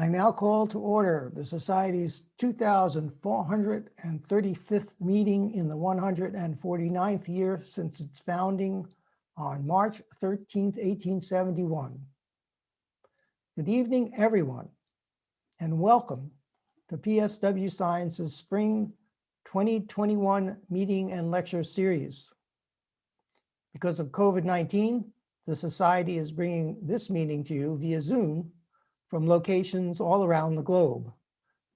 I now call to order the Society's 2,435th meeting in the 149th year since its founding on March 13th, 1871. Good evening, everyone, and welcome to PSW Science's Spring 2021 meeting and lecture series. Because of COVID-19, the Society is bringing this meeting to you via Zoom from locations all around the globe,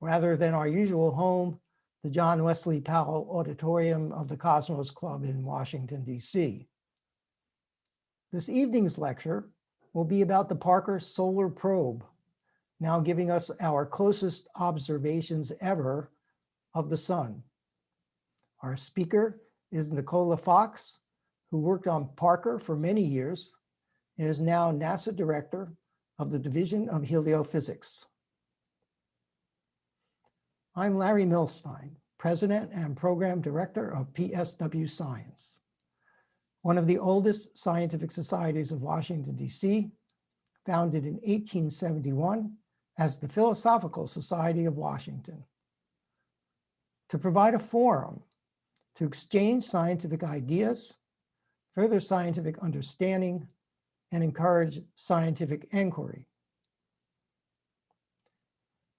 rather than our usual home, the John Wesley Powell Auditorium of the Cosmos Club in Washington, D.C. This evening's lecture will be about the Parker Solar Probe, now giving us our closest observations ever of the sun. Our speaker is Nicola Fox, who worked on Parker for many years and is now NASA Director of the Division of Heliophysics. I'm Larry Milstein, President and Program Director of PSW Science, one of the oldest scientific societies of Washington, D.C., founded in 1871 as the Philosophical Society of Washington, to provide a forum to exchange scientific ideas, further scientific understanding, and encourage scientific inquiry.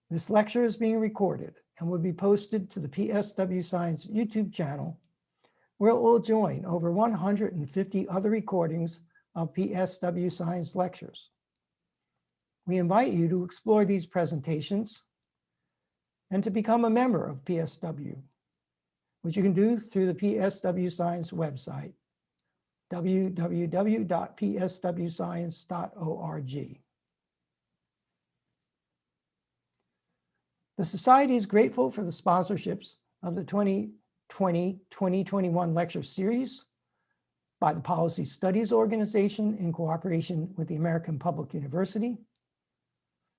This lecture is being recorded and will be posted to the PSW Science YouTube channel, where it will join over 150 other recordings of PSW Science lectures. We invite you to explore these presentations and to become a member of PSW, which you can do through the PSW Science website, www.pswscience.org. The Society is grateful for the sponsorships of the 2020-2021 lecture series by the Policy Studies Organization in cooperation with the American Public University,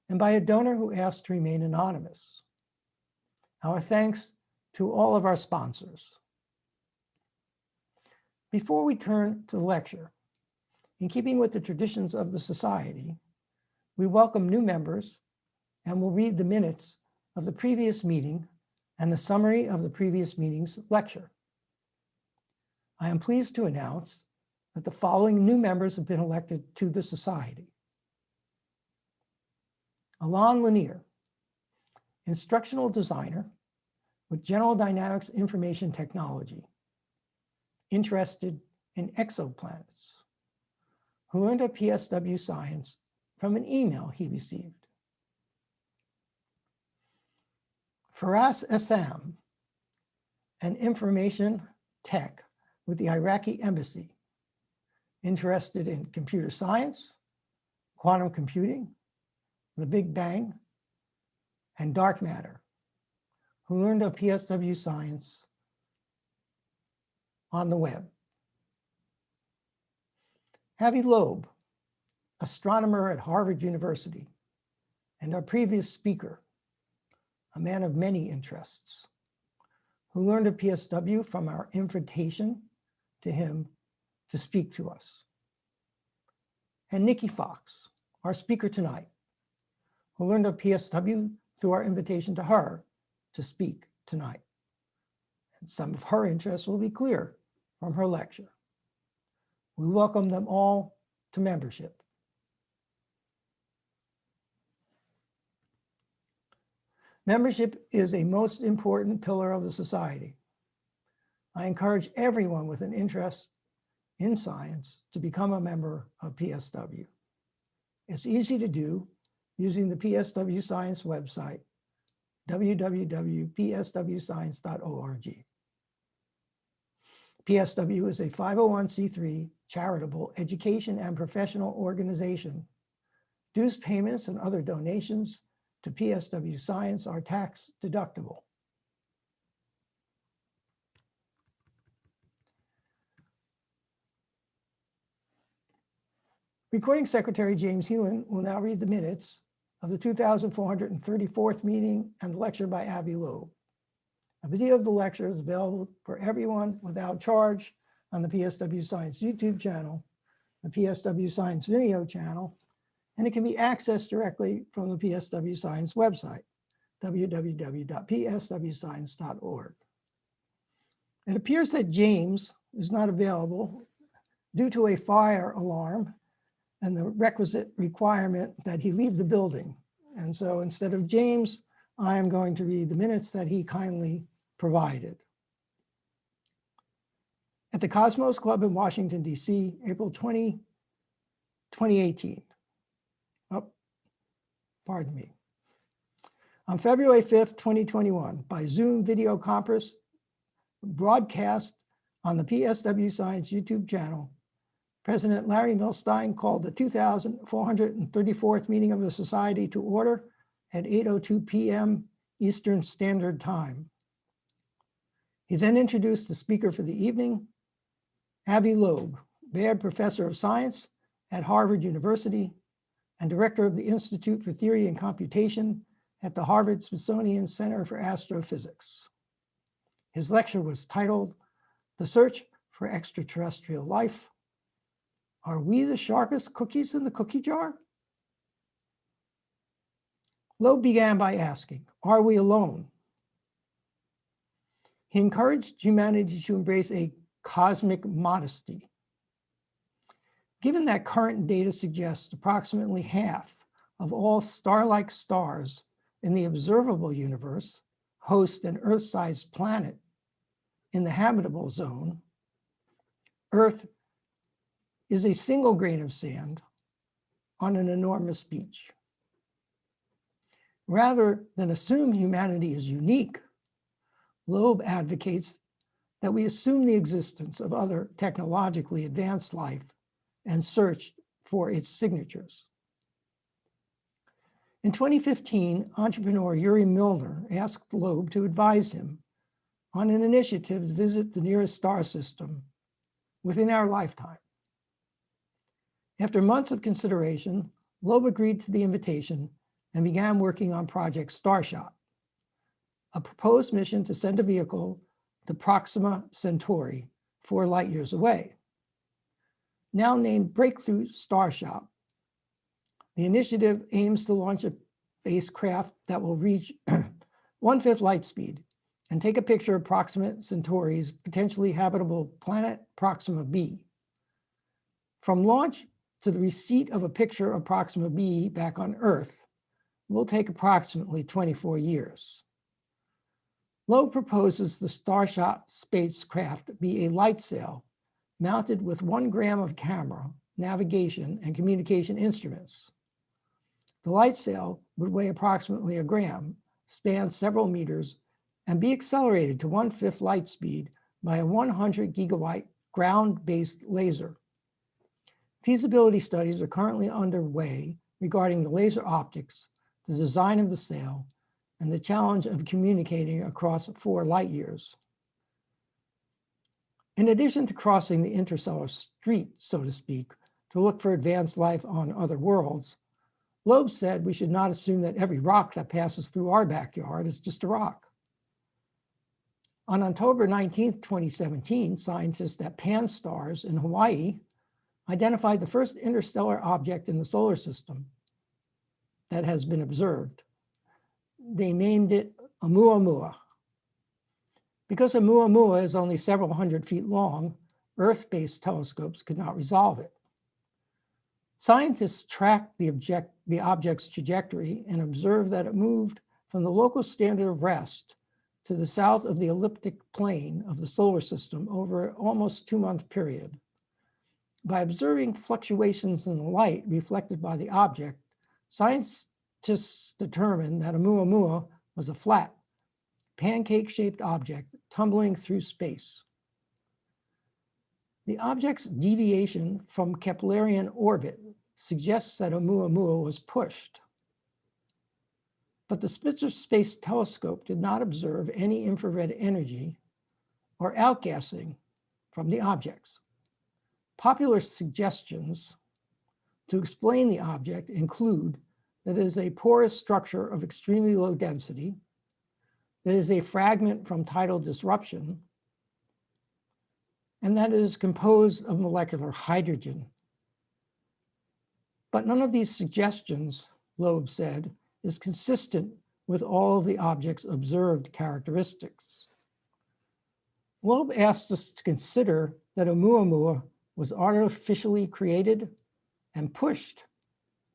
and by a donor who asked to remain anonymous. Our thanks to all of our sponsors. Before we turn to the lecture, in keeping with the traditions of the Society, we welcome new members and will read the minutes of the previous meeting and the summary of the previous meeting's lecture. I am pleased to announce that the following new members have been elected to the Society. Alon Lanier, instructional designer with General Dynamics Information Technology, interested in exoplanets, who earned a PSW Science from an email he received. Faraz Assam, an information tech with the Iraqi embassy, interested in computer science, quantum computing, the Big Bang, and dark matter, who earned a PSW Science on the web. Avi Loeb, astronomer at Harvard University, and our previous speaker, a man of many interests, who learned a PSW from our invitation to him to speak to us. And Nikki Fox, our speaker tonight, who learned a PSW through our invitation to her to speak tonight. And some of her interests will be clear from her lecture. We welcome them all to membership. Membership is a most important pillar of the Society. I encourage everyone with an interest in science to become a member of PSW. It's easy to do using the PSW Science website, www.pswscience.org. PSW is a 501c3 charitable education and professional organization. Dues payments and other donations to PSW Science are tax deductible. Recording Secretary James Heelan will now read the minutes of the 2,434th meeting and the lecture by Avi Loeb. A video of the lecture is available for everyone without charge on the PSW Science YouTube channel, the PSW Science video channel, and it can be accessed directly from the PSW Science website, www.pswscience.org. It appears that James is not available due to a fire alarm and the requisite requirement that he leave the building. And so instead of James, I am going to read the minutes that he kindly provided. At the Cosmos Club in Washington, D.C., April 20, 2018. Oh, pardon me. On February 5th, 2021, by Zoom video conference broadcast on the PSW Science YouTube channel, President Larry Milstein called the 2,434th meeting of the Society to order at 8:02 p.m. Eastern Standard Time. He then introduced the speaker for the evening, Avi Loeb, Baird Professor of Science at Harvard University and Director of the Institute for Theory and Computation at the Harvard-Smithsonian Center for Astrophysics. His lecture was titled, "The Search for Extraterrestrial Life. Are we the sharpest cookies in the cookie jar?" Loeb began by asking, are we alone? He encouraged humanity to embrace a cosmic modesty. Given that current data suggests approximately half of all star-like stars in the observable universe host an Earth-sized planet in the habitable zone, Earth is a single grain of sand on an enormous beach. Rather than assume humanity is unique, Loeb advocates that we assume the existence of other technologically advanced life and search for its signatures. In 2015, entrepreneur Yuri Milner asked Loeb to advise him on an initiative to visit the nearest star system within our lifetime. After months of consideration, Loeb agreed to the invitation and began working on Project Starshot, a proposed mission to send a vehicle to Proxima Centauri 4 light years away. Now named Breakthrough Starshot, the initiative aims to launch a spacecraft that will reach 1/5 light speed and take a picture of Proxima Centauri's potentially habitable planet, Proxima b. From launch to the receipt of a picture of Proxima b back on Earth will take approximately 24 years. Loeb proposes the Starshot spacecraft be a light sail mounted with 1 gram of camera, navigation, and communication instruments. The light sail would weigh approximately 1 gram, span several meters, and be accelerated to 1/5 light speed by a 100 gigawatt ground-based laser. Feasibility studies are currently underway regarding the laser optics, the design of the sail, and the challenge of communicating across 4 light years. In addition to crossing the interstellar street, so to speak, to look for advanced life on other worlds, Loeb said we should not assume that every rock that passes through our backyard is just a rock. On October 19, 2017, scientists at Pan-STARRS in Hawaii identified the first interstellar object in the solar system that has been observed. They named it Oumuamua. Because Oumuamua is only several hundred feet long, Earth-based telescopes could not resolve it. Scientists tracked the object's trajectory and observed that it moved from the local standard of rest to the south of the elliptic plane of the solar system over an almost 2-month period. By observing fluctuations in the light reflected by the object, scientists determined that Oumuamua was a flat, pancake-shaped object tumbling through space. The object's deviation from Keplerian orbit suggests that Oumuamua was pushed. But the Spitzer Space Telescope did not observe any infrared energy or outgassing from the objects. Popular suggestions to explain the object include that it is a porous structure of extremely low density, that it is a fragment from tidal disruption, and that it is composed of molecular hydrogen. But none of these suggestions, Loeb said, is consistent with all of the object's observed characteristics. Loeb asked us to consider that Oumuamua was artificially created and pushed,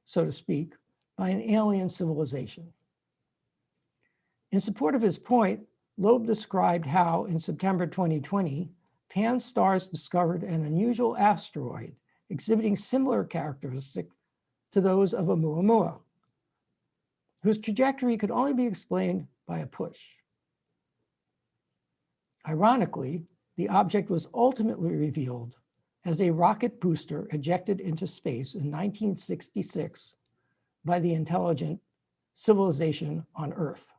so to speak, by an alien civilization. In support of his point, Loeb described how, in September 2020, Pan-STARRS discovered an unusual asteroid exhibiting similar characteristics to those of Oumuamua, whose trajectory could only be explained by a push. Ironically, the object was ultimately revealed as a rocket booster ejected into space in 1966 by the intelligent civilization on Earth.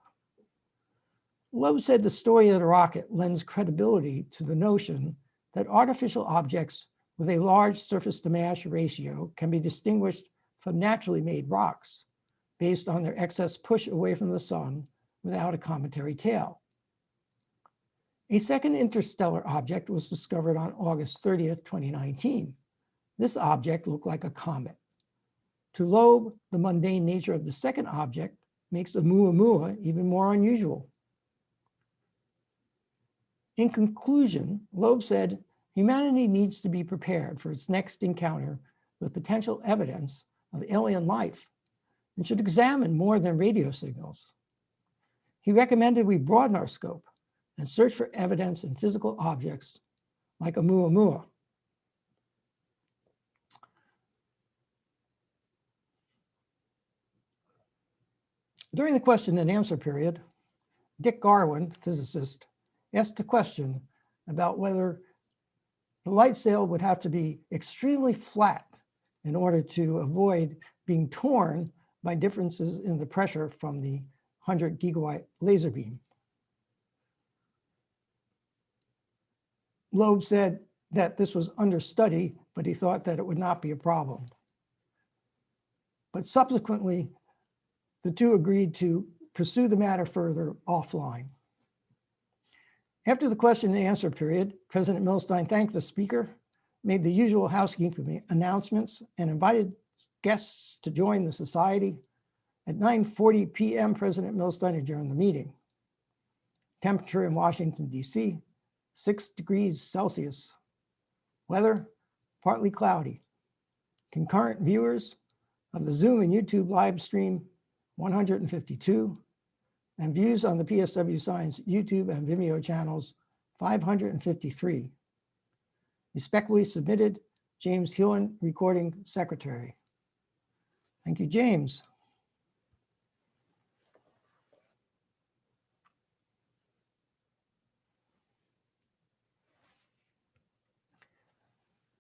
Loeb said the story of the rocket lends credibility to the notion that artificial objects with a large surface-to-mass ratio can be distinguished from naturally made rocks based on their excess push away from the sun without a cometary tail. A second interstellar object was discovered on August 30th, 2019. This object looked like a comet. To Loeb, the mundane nature of the second object makes Oumuamua even more unusual. In conclusion, Loeb said, humanity needs to be prepared for its next encounter with potential evidence of alien life and should examine more than radio signals. He recommended we broaden our scope and search for evidence in physical objects like Oumuamua. During the question and answer period, Dick Garwin, physicist, asked a question about whether the light sail would have to be extremely flat in order to avoid being torn by differences in the pressure from the 100 gigawatt laser beam. Loeb said that this was under study, but he thought that it would not be a problem. But subsequently, the two agreed to pursue the matter further offline. After the question and answer period, President Milstein thanked the speaker, made the usual housekeeping announcements, and invited guests to join the society. At 9:40 p.m., President Milstein adjourned the meeting. Temperature in Washington, D.C., 6 degrees Celsius. Weather, partly cloudy. Concurrent viewers of the Zoom and YouTube live stream, 152. And views on the PSW Science YouTube and Vimeo channels, 553. Respectfully submitted, James Hewlin, Recording Secretary. Thank you, James.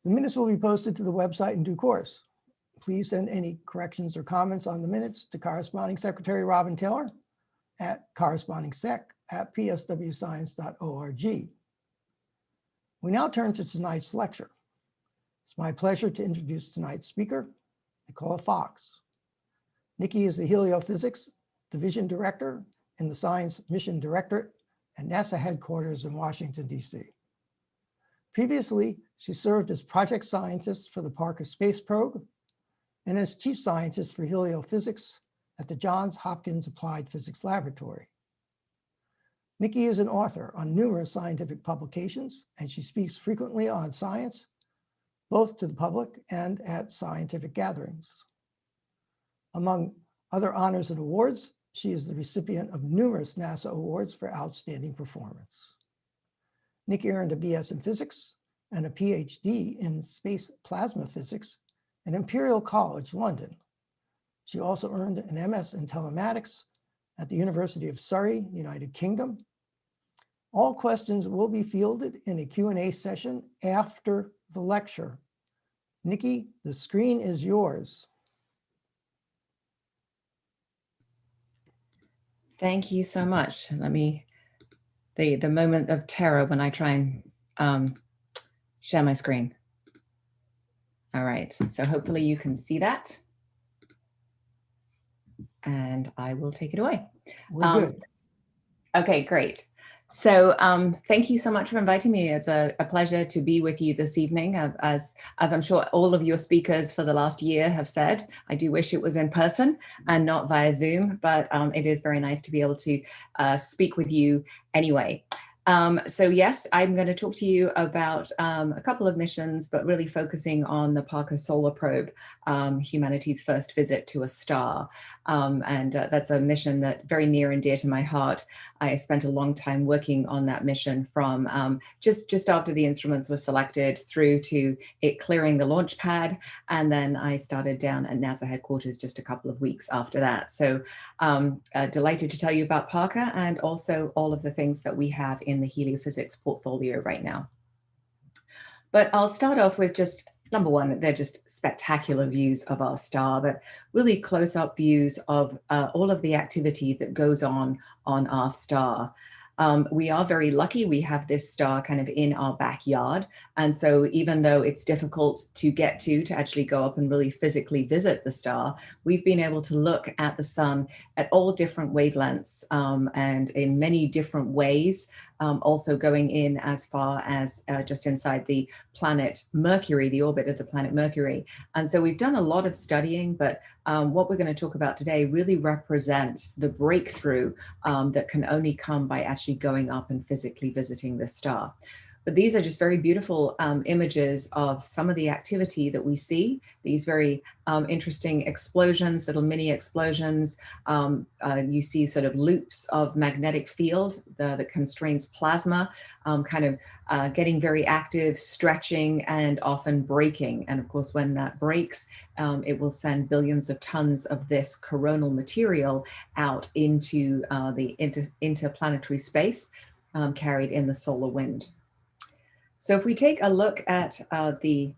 The minutes will be posted to the website in due course. Please send any corrections or comments on the minutes to Corresponding Secretary Robin Taylor at correspondingsec@pswscience.org. We now turn to tonight's lecture. It's my pleasure to introduce tonight's speaker, Nicola Fox. Nikki is the Heliophysics Division Director in the Science Mission Directorate at NASA headquarters in Washington, D.C. Previously, she served as project scientist for the Parker Space Probe and as chief scientist for heliophysics at the Johns Hopkins Applied Physics Laboratory. Nikki is an author on numerous scientific publications, and she speaks frequently on science, both to the public and at scientific gatherings. Among other honors and awards, she is the recipient of numerous NASA awards for outstanding performance. Nikki earned a BS in physics and a PhD in space plasma physics at Imperial College, London. She also earned an MS in telematics at the University of Surrey, United Kingdom. All questions will be fielded in a Q&A session after the lecture. Nikki, the screen is yours. Thank you so much. Let me, the moment of terror when I try and share my screen. All right, so hopefully you can see that. And I will take it away. We're good. Okay, great. So thank you so much for inviting me. It's a pleasure to be with you this evening. As I'm sure all of your speakers for the last year have said, I do wish it was in person and not via Zoom, but it is very nice to be able to speak with you anyway. So yes, I'm going to talk to you about a couple of missions, but really focusing on the Parker Solar Probe, humanity's first visit to a star. That's a mission that's very near and dear to my heart. I spent a long time working on that mission from just after the instruments were selected through to it clearing the launch pad. And then I started down at NASA headquarters just a couple of weeks after that. So delighted to tell you about Parker and also all of the things that we have in the heliophysics portfolio right now. But I'll start off with just number one, they're just spectacular views of our star, but really close-up views of all of the activity that goes on our star. We are very lucky. We have this star kind of in our backyard. And so even though it's difficult to get to actually go up and really physically visit the star, we've been able to look at the sun at all different wavelengths and in many different ways, also going in as far as just inside the planet Mercury, the orbit of the planet Mercury. And so we've done a lot of studying, but what we're going to talk about today really represents the breakthrough that can only come by actually going up and physically visiting the star. But these are just very beautiful images of some of the activity that we see, these very interesting explosions, little mini explosions. You see sort of loops of magnetic field that constrains plasma, kind of getting very active, stretching, and often breaking. And of course, when that breaks, it will send billions of tons of this coronal material out into the interplanetary space, carried in the solar wind. So if we take a look at the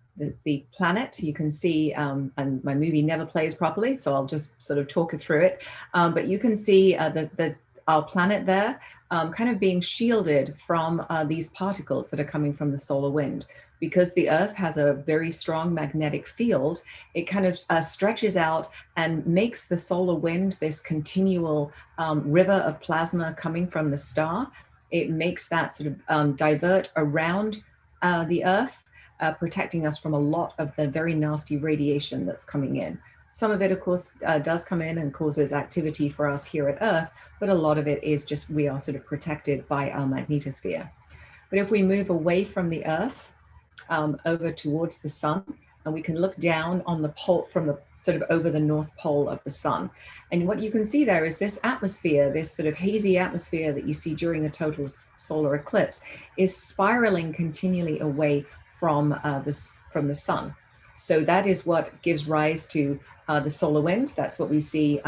planet, you can see, and my movie never plays properly, so I'll just sort of talk it through it. But you can see our planet there kind of being shielded from these particles that are coming from the solar wind. Because the Earth has a very strong magnetic field, it kind of stretches out and makes the solar wind this continual river of plasma coming from the star. It makes that sort of divert around the Earth, protecting us from a lot of the very nasty radiation that's coming in. Some of it, of course, does come in and causes activity for us here at Earth, but a lot of it is just we are sort of protected by our magnetosphere. But if we move away from the Earth, over towards the sun, and we can look down on the pole from the sort of over the North Pole of the sun. And what you can see there is this atmosphere, this sort of hazy atmosphere that you see during a total solar eclipse is spiraling continually away from the sun. So that is what gives rise to the solar wind. That's what we see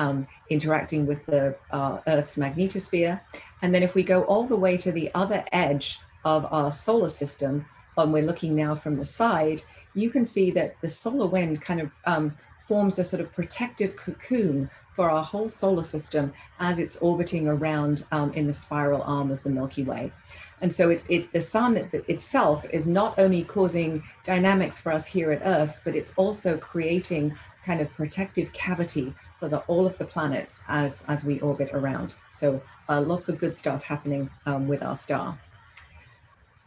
interacting with the Earth's magnetosphere. And then if we go all the way to the other edge of our solar system, when we're looking now from the side, you can see that the solar wind kind of forms a sort of protective cocoon for our whole solar system as it's orbiting around in the spiral arm of the Milky Way. And so it's the sun itself is not only causing dynamics for us here at Earth, but it's also creating kind of protective cavity for all of the planets as we orbit around. So lots of good stuff happening with our star.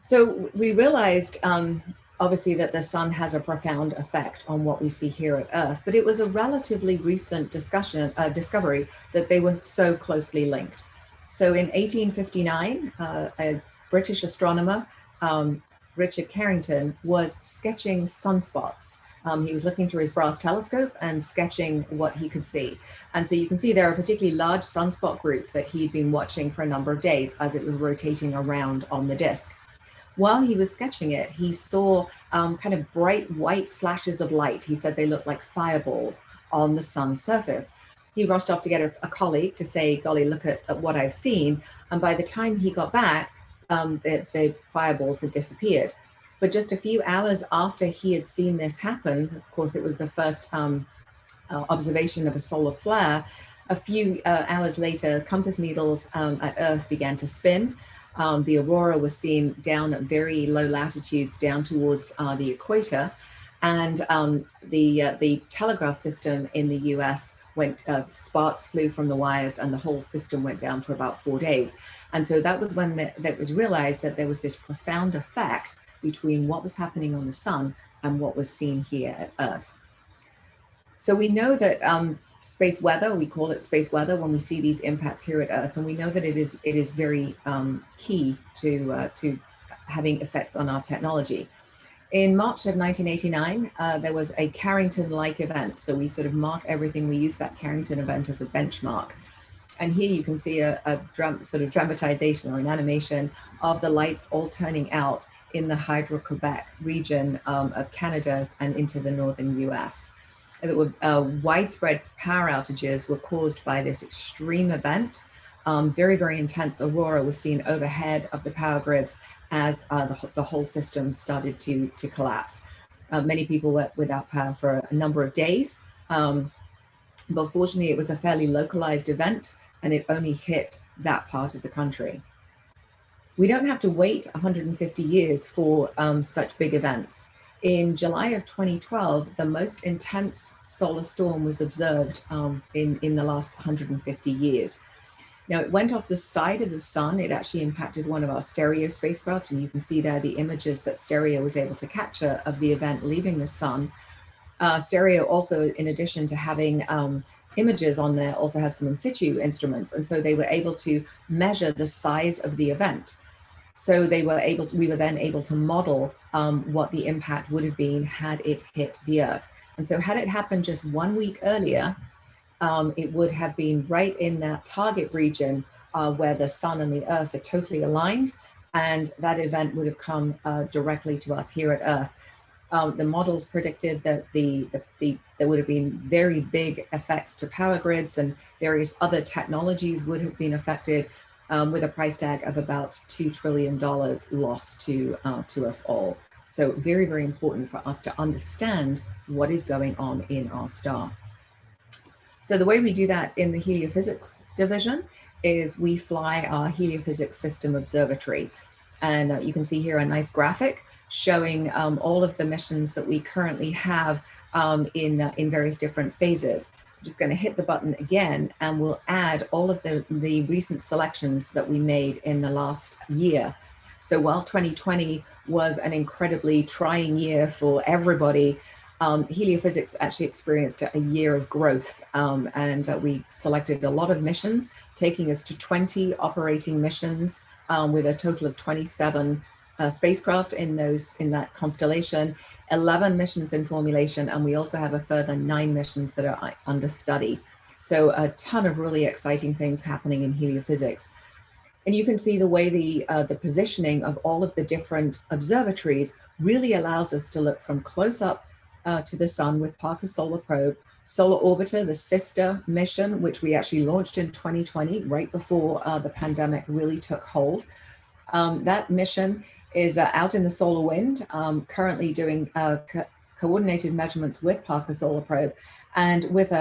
So we realized, obviously, that the sun has a profound effect on what we see here at Earth, but it was a relatively recent discovery that they were so closely linked. So in 1859, a British astronomer, Richard Carrington, was sketching sunspots. He was looking through his brass telescope and sketching what he could see. And so you can see there are a particularly large sunspot group that he'd been watching for a number of days as it was rotating around on the disk. While he was sketching it, he saw kind of bright white flashes of light. He said they looked like fireballs on the sun's surface. He rushed off to get a colleague to say, golly, look at what I've seen. And by the time he got back, the fireballs had disappeared. But just a few hours after he had seen this happen, of course, it was the first observation of a solar flare. A few hours later, compass needles at Earth began to spin. The aurora was seen down at very low latitudes, down towards the equator, and the telegraph system in the US sparks flew from the wires and the whole system went down for about 4 days. And so that was when that was realized that there was this profound effect between what was happening on the sun and what was seen here at Earth. So we know that space weather, we call it space weather when we see these impacts here at Earth, and we know that it is very key to having effects on our technology. In March of 1989, there was a Carrington-like event. So we sort of mark everything. We use that Carrington event as a benchmark. And here you can see a sort of dramatization or an animation of the lights all turning out in the Hydro-Quebec region of Canada and into the northern US. And that were widespread power outages were caused by this extreme event. Very, very intense aurora was seen overhead of the power grids as the whole system started to collapse. Many people were without power for a number of days, but fortunately it was a fairly localized event and it only hit that part of the country. We don't have to wait 150 years for such big events. In July of 2012, the most intense solar storm was observed in the last 150 years. Now, it went off the side of the sun. It actually impacted one of our Stereo spacecraft, and you can see there the images that Stereo was able to capture of the event leaving the sun. Stereo also, in addition to having images on there, also has some in situ instruments, and so they were able to measure the size of the event. So we were then able to model what the impact would have been had it hit the Earth. And so had it happened just 1 week earlier, it would have been right in that target region where the sun and the Earth are totally aligned, and that event would have come directly to us here at Earth. The models predicted that there would have been very big effects to power grids, and various other technologies would have been affected, with a price tag of about $2 trillion lost to us all. So very, very important for us to understand what is going on in our star. So the way we do that in the Heliophysics division is we fly our Heliophysics System Observatory. And you can see here a nice graphic showing all of the missions that we currently have in various different phases. I'm just going to hit the button again, and we'll add all of the recent selections that we made in the last year. So while 2020 was an incredibly trying year for everybody, Heliophysics actually experienced a year of growth, and we selected a lot of missions, taking us to 20 operating missions with a total of 27 spacecraft in that constellation, 11 missions in formulation, and we also have a further 9 missions that are under study. So a ton of really exciting things happening in heliophysics. And you can see the way the positioning of all of the different observatories really allows us to look from close up to the sun with Parker Solar Probe, Solar Orbiter, the sister mission, which we actually launched in 2020, right before the pandemic really took hold. That mission is out in the solar wind, currently doing coordinated measurements with Parker Solar Probe, and with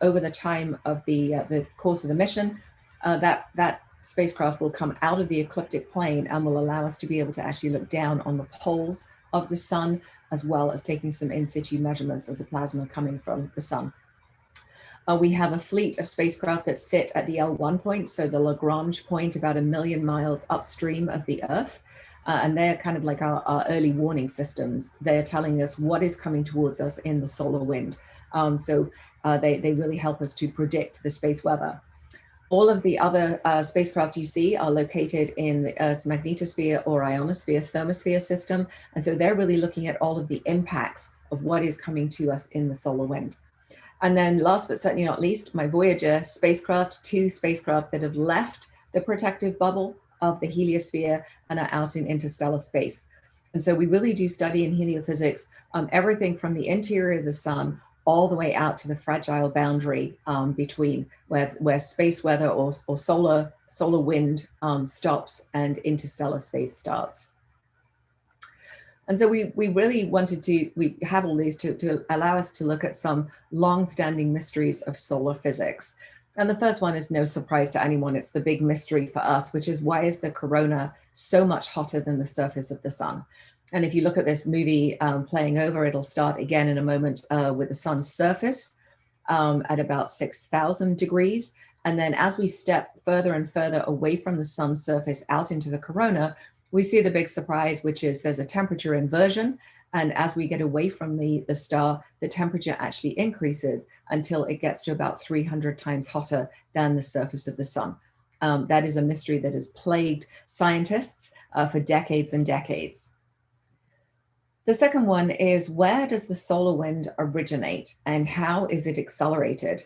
over the time of the course of the mission, that spacecraft will come out of the ecliptic plane and will allow us to be able to actually look down on the poles of the sun, as well as taking some in situ measurements of the plasma coming from the sun. We have a fleet of spacecraft that sit at the L1 point, so the Lagrange point, about 1 million miles upstream of the Earth. And they're kind of like our early warning systems. They're telling us what is coming towards us in the solar wind. So they really help us to predict the space weather. All of the other spacecraft you see are located in the Earth's magnetosphere or ionosphere thermosphere system. And so they're really looking at all of the impacts of what is coming to us in the solar wind. And then last but certainly not least, my Voyager spacecraft, 2 spacecraft that have left the protective bubble of the heliosphere and are out in interstellar space. And so we really do study in heliophysics everything from the interior of the sun all the way out to the fragile boundary between where space weather or solar wind stops and interstellar space starts. And so we really wanted we have all these to allow us to look at some long-standing mysteries of solar physics. And the first one is no surprise to anyone. It's the big mystery for us, which is why is the corona so much hotter than the surface of the sun? And if you look at this movie playing over, it'll start again in a moment with the sun's surface. at about 6,000 degrees. And then as we step further and further away from the sun's surface out into the corona, we see the big surprise, which is there's a temperature inversion. And as we get away from the star, the temperature actually increases until it gets to about 300 times hotter than the surface of the sun. That is a mystery that has plagued scientists for decades and decades. The second one is, where does the solar wind originate and how is it accelerated?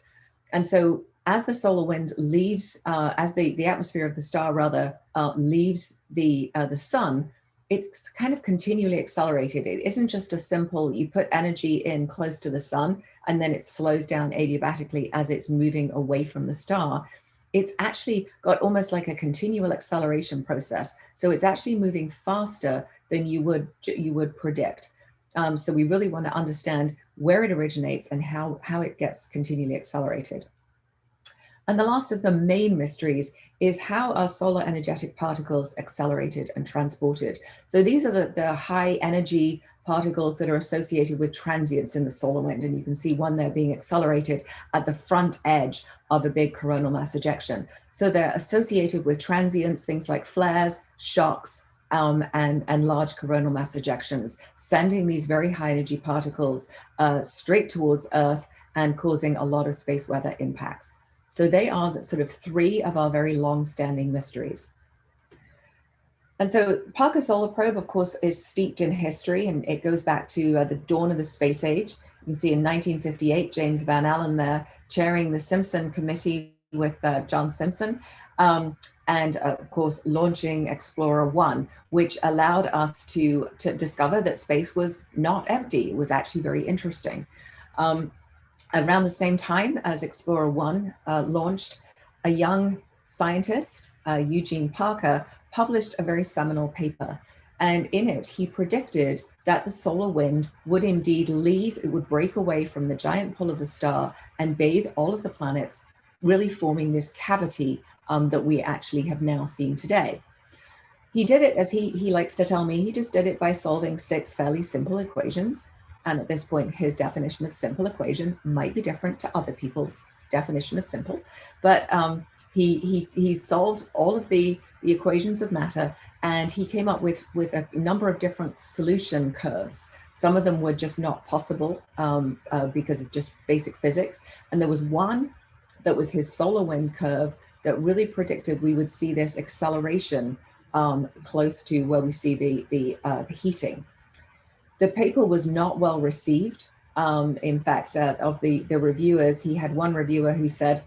And so as the solar wind leaves, as the atmosphere of the star rather leaves the sun, it's kind of continually accelerated. It isn't just a simple, you put energy in close to the sun and then it slows down adiabatically as it's moving away from the star. It's actually got almost like a continual acceleration process. So it's actually moving faster than you would predict. So we really want to understand where it originates and how it gets continually accelerated. And the last of the main mysteries is, how are solar energetic particles accelerated and transported? So these are the high energy particles that are associated with transients in the solar wind. And you can see one there being accelerated at the front edge of a big coronal mass ejection. So they're associated with transients, things like flares, shocks, and large coronal mass ejections, sending these very high energy particles straight towards Earth and causing a lot of space weather impacts. So they are the sort of three of our very long-standing mysteries. And so Parker Solar Probe, of course, is steeped in history, and it goes back to the dawn of the space age. You can see in 1958, James Van Allen there chairing the Simpson Committee with John Simpson, and of course, launching Explorer 1, which allowed us to discover that space was not empty. It was actually very interesting. Around the same time as Explorer 1 launched, a young scientist, Eugene Parker, published a very seminal paper. And in it, he predicted that the solar wind would indeed leave, it would break away from the giant pull of the star and bathe all of the planets, really forming this cavity that we actually have now seen today. He did it, as he likes to tell me, he just did it by solving 6 fairly simple equations. And at this point, his definition of simple equation might be different to other people's definition of simple, but he solved all of the equations of matter, and he came up with a number of different solution curves. Some of them were just not possible because of just basic physics. And there was one that was his solar wind curve that really predicted we would see this acceleration close to where we see the heating. The paper was not well received. In fact, of the reviewers, he had one reviewer who said,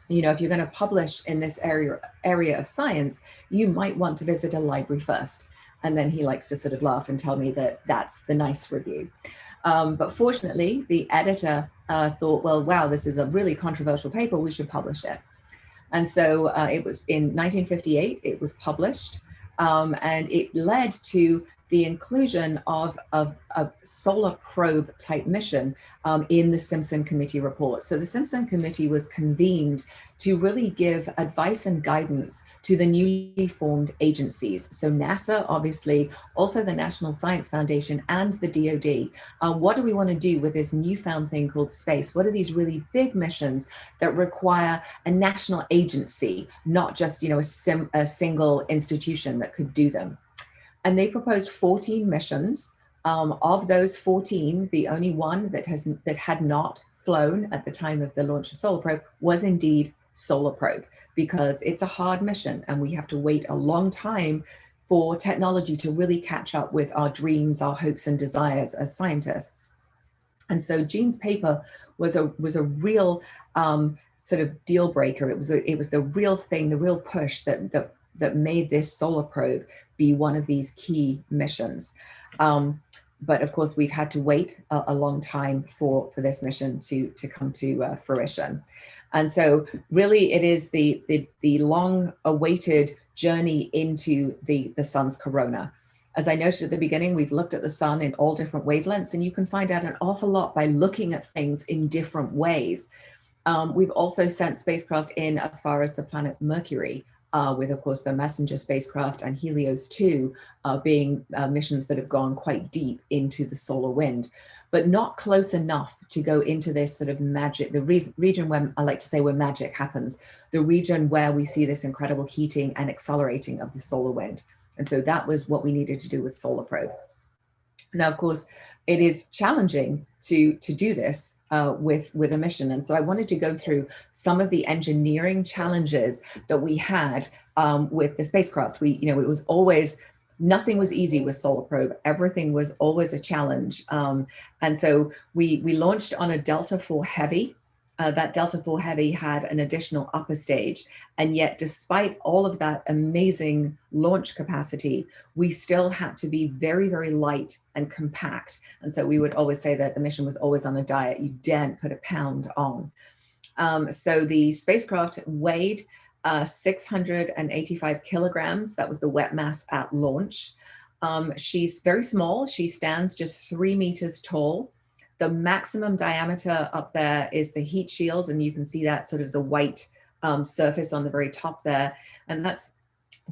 you know, if you're going to publish in this area of science, you might want to visit a library first. And then he likes to sort of laugh and tell me that that's the nice review. But fortunately, the editor thought, well, wow, this is a really controversial paper, we should publish it. And so it was in 1958, it was published, and it led to the inclusion of a solar probe type mission in the Simpson Committee report. So the Simpson Committee was convened to really give advice and guidance to the newly formed agencies. So NASA, obviously, also the National Science Foundation and the DoD. What do we want to do with this newfound thing called space? What are these really big missions that require a national agency, not just, you know, a single institution that could do them? And they proposed 14 missions. Of those 14, the only one that had not flown at the time of the launch of Solar Probe was indeed Solar Probe, because it's a hard mission and we have to wait a long time for technology to really catch up with our dreams, our hopes and desires as scientists. And so Gene's paper was a real sort of deal breaker. It was the real thing, the real push that made this Solar Probe be one of these key missions. But of course, we've had to wait a long time for this mission to come to fruition. And so really it is the long awaited journey into the sun's corona. As I noted at the beginning, we've looked at the sun in all different wavelengths, and you can find out an awful lot by looking at things in different ways. We've also sent spacecraft in as far as the planet Mercury. with, of course, the Messenger spacecraft and Helios 2 being missions that have gone quite deep into the solar wind, but not close enough to go into this sort of magic, the region where I like to say where magic happens, the region where we see this incredible heating and accelerating of the solar wind. And so that was what we needed to do with Solar Probe. Now, of course, it is challenging to do this with a mission. And so I wanted to go through some of the engineering challenges that we had with the spacecraft. It was always, nothing was easy with Solar Probe. Everything was always a challenge. And so we launched on a Delta IV Heavy. That Delta IV Heavy had an additional upper stage. And yet, despite all of that amazing launch capacity, we still had to be very, very light and compact. And so we would always say that the mission was always on a diet. You daren't put a pound on. So the spacecraft weighed 685 kilograms. That was the wet mass at launch. She's very small. She stands just 3 meters tall. The maximum diameter up there is the heat shield, and you can see that sort of the white surface on the very top there, and that's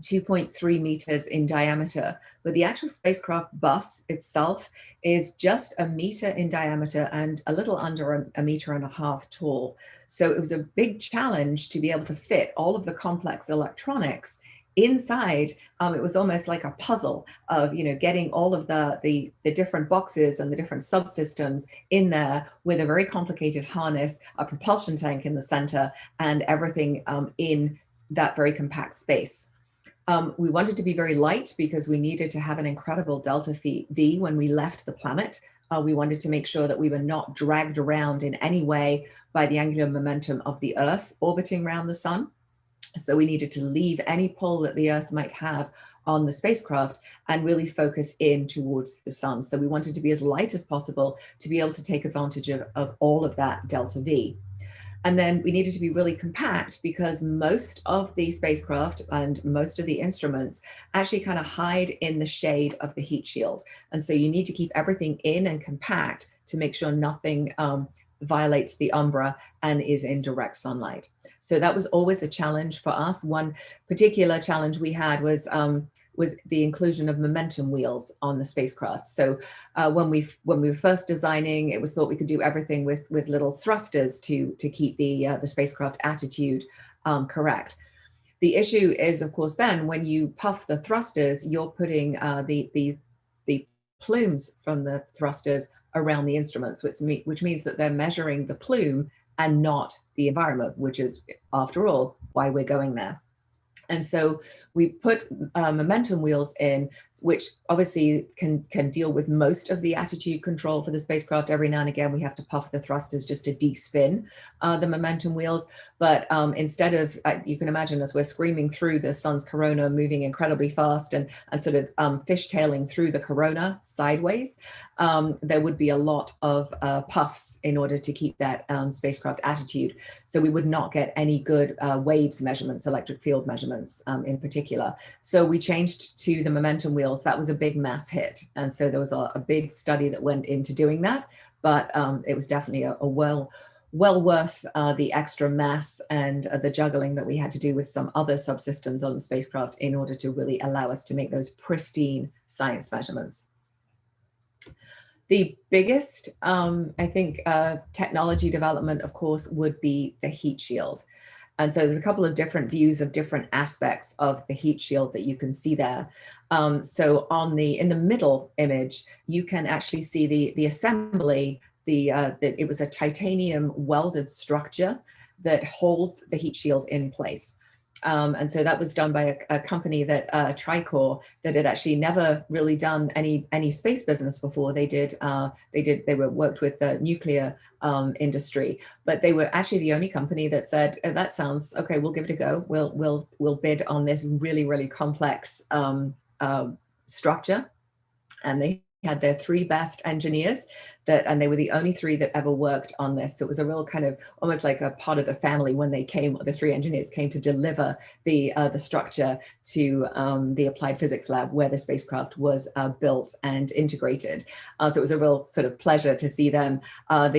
2.3 meters in diameter. But the actual spacecraft bus itself is just 1 meter in diameter and a little under a meter and a half tall. So it was a big challenge to be able to fit all of the complex electronics inside. It was almost like a puzzle of, getting all of the different boxes and the different subsystems in there with a very complicated harness, a propulsion tank in the center, and everything in that very compact space. We wanted to be very light because we needed to have an incredible delta V when we left the planet. We wanted to make sure that we were not dragged around in any way by the angular momentum of the Earth orbiting around the sun. So we needed to leave any pull that the Earth might have on the spacecraft and really focus in towards the sun. So we wanted to be as light as possible to be able to take advantage of all of that delta V. And then we needed to be really compact because most of the spacecraft and most of the instruments actually kind of hide in the shade of the heat shield. And so you need to keep everything in and compact to make sure nothing violates the umbra and is in direct sunlight. So that was always a challenge for us. One particular challenge we had was the inclusion of momentum wheels on the spacecraft. So when we were first designing, it was thought we could do everything with little thrusters to keep the spacecraft attitude correct. The issue is, of course, then when you puff the thrusters, you're putting the plumes from the thrusters around the instruments, which means that they're measuring the plume and not the environment, which is, after all, why we're going there. And so we put momentum wheels in, which obviously can deal with most of the attitude control for the spacecraft. Every now and again, we have to puff the thrusters just to de-spin the momentum wheels. But instead of, you can imagine as we're screaming through the sun's corona, moving incredibly fast and sort of fishtailing through the corona sideways, there would be a lot of puffs in order to keep that spacecraft attitude. So we would not get any good waves measurements, electric field measurements in particular. So we changed to the momentum wheels. That was a big mass hit. And so there was a big study that went into doing that, but it was definitely a well worth the extra mass and the juggling that we had to do with some other subsystems on the spacecraft in order to really allow us to make those pristine science measurements. The biggest, I think, technology development, of course, would be the heat shield. And so there's a couple of different views of different aspects of the heat shield that you can see there. So in the middle image, you can actually see the assembly, that it was a titanium welded structure that holds the heat shield in place. And so that was done by a company that Tricor that had actually never really done any space business before. They were worked with the nuclear industry, but they were actually the only company that said, oh, that sounds okay, we'll give it a go. We'll bid on this really, really complex structure. And they had their 3 best engineers and they were the only 3 that ever worked on this. So it was a real kind of almost like a part of the family when they came, the 3 engineers came to deliver the structure to the Applied Physics Lab where the spacecraft was built and integrated. So it was a real sort of pleasure to see them. I'm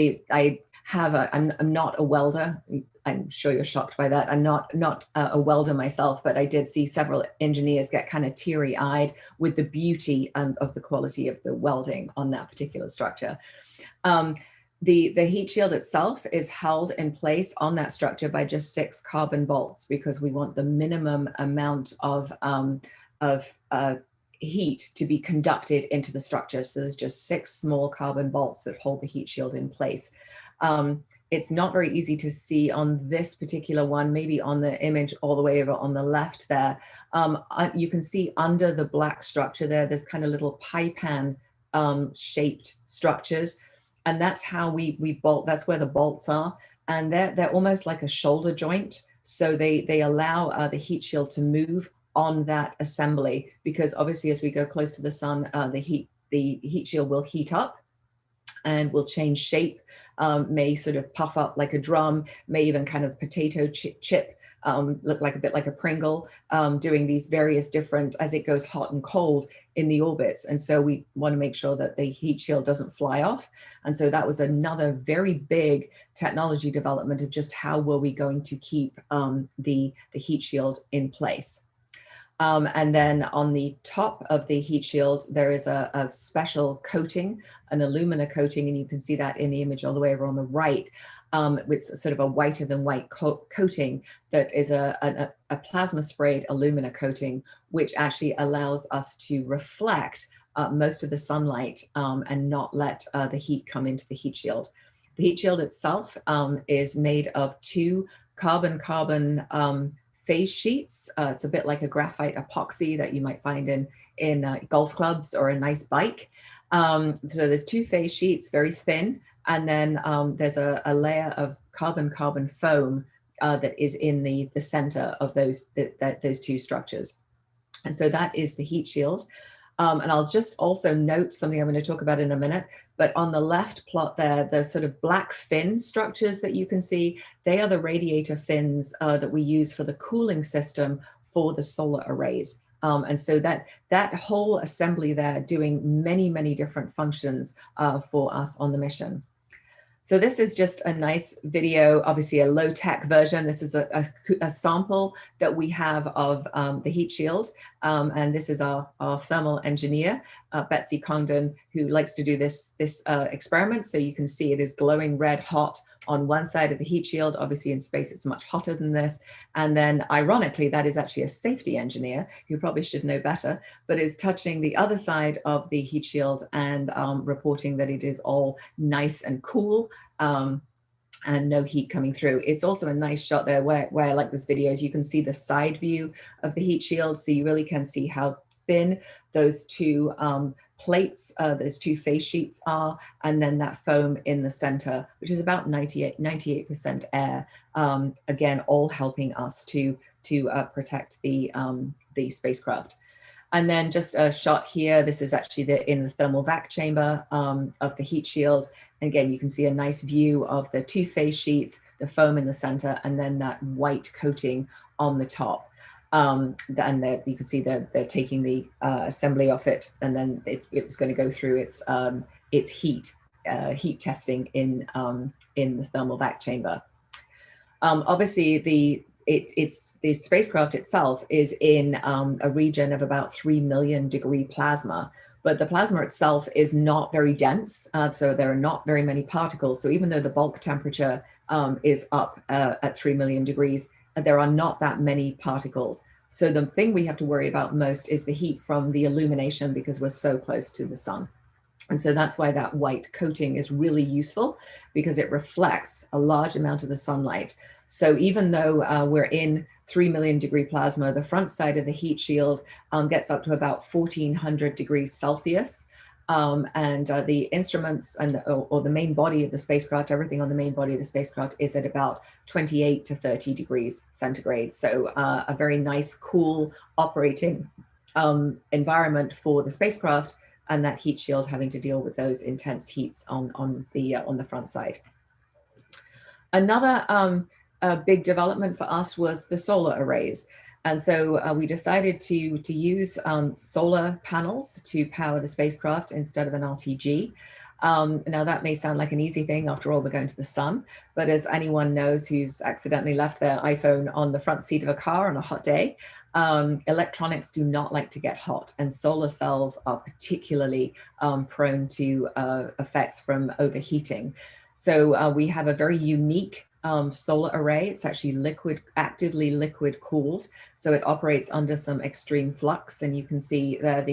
not a welder. I'm sure you're shocked by that. I'm not a welder myself, but I did see several engineers get kind of teary-eyed with the beauty of the quality of the welding on that particular structure. The heat shield itself is held in place on that structure by just 6 carbon bolts, because we want the minimum amount of heat to be conducted into the structure. So there's just 6 small carbon bolts that hold the heat shield in place. It's not very easy to see on this particular one, maybe on the image all the way over on the left there. You can see under the black structure there's kind of little pie pan shaped structures. And that's how we bolt, that's where the bolts are. And they're almost like a shoulder joint. So they allow the heat shield to move on that assembly, because obviously as we go close to the sun, the heat shield will heat up and will change shape, may sort of puff up like a drum, may even kind of potato chip, look like a bit like a Pringle, doing these various different, as it goes hot and cold in the orbits. And so we want to make sure that the heat shield doesn't fly off. And so that was another very big technology development of just how were we going to keep the heat shield in place. And then on the top of the heat shield, there is a special coating, an alumina coating, and you can see that in the image all the way over on the right, with sort of a whiter than white coating that is a plasma sprayed alumina coating, which actually allows us to reflect most of the sunlight and not let the heat come into the heat shield. The heat shield itself is made of 2 carbon-carbon phase sheets. It's a bit like a graphite epoxy that you might find in golf clubs or a nice bike. So there's 2 phase sheets, very thin, and then there's a layer of carbon-carbon foam that is in the center of those 2 structures. And so that is the heat shield. And I'll just also note something I'm going to talk about in a minute, but on the left plot there, the sort of black fin structures that you can see, they are the radiator fins that we use for the cooling system for the solar arrays. And so that whole assembly there doing many, many different functions for us on the mission. So this is just a nice video, obviously a low-tech version. This is a sample that we have of the heat shield. And this is our thermal engineer, Betsy Congdon, who likes to do this experiment. So you can see it is glowing red hot on one side of the heat shield. Obviously in space, it's much hotter than this. And then ironically, that is actually a safety engineer who probably should know better, but is touching the other side of the heat shield and reporting that it is all nice and cool. And no heat coming through. It's also a nice shot there where I like this video is you can see the side view of the heat shield. So you really can see how thin those 2 plates, those 2 face sheets are, and then that foam in the center, which is about 98% air. Again, all helping us to protect the spacecraft. And then just a shot here, this is actually in the thermal vac chamber of the heat shield. And again, you can see a nice view of the 2 phase sheets, the foam in the center, and then that white coating on the top. And you can see they're taking the assembly off it, and then it's going to go through its heat testing in the thermal vac chamber. Obviously, the spacecraft itself is in a region of about 3 million degree plasma, but the plasma itself is not very dense, so there are not very many particles. So even though the bulk temperature is up at 3 million degrees, there are not that many particles. So the thing we have to worry about most is the heat from the illumination, because we're so close to the sun. And so that's why that white coating is really useful, because it reflects a large amount of the sunlight. So even though we're in 3 million degree plasma, the front side of the heat shield gets up to about 1400 degrees Celsius. And the instruments or the main body of the spacecraft, everything on the main body of the spacecraft is at about 28 to 30 degrees centigrade. So a very nice, cool operating environment for the spacecraft, and that heat shield having to deal with those intense heats on the front side. Another big development for us was the solar arrays. And so we decided to use solar panels to power the spacecraft instead of an RTG. Now that may sound like an easy thing, after all, we're going to the sun, but as anyone knows who's accidentally left their iPhone on the front seat of a car on a hot day, electronics do not like to get hot, and solar cells are particularly prone to effects from overheating. So we have a very unique solar array. It's actually actively liquid cooled. So it operates under some extreme flux. And you can see there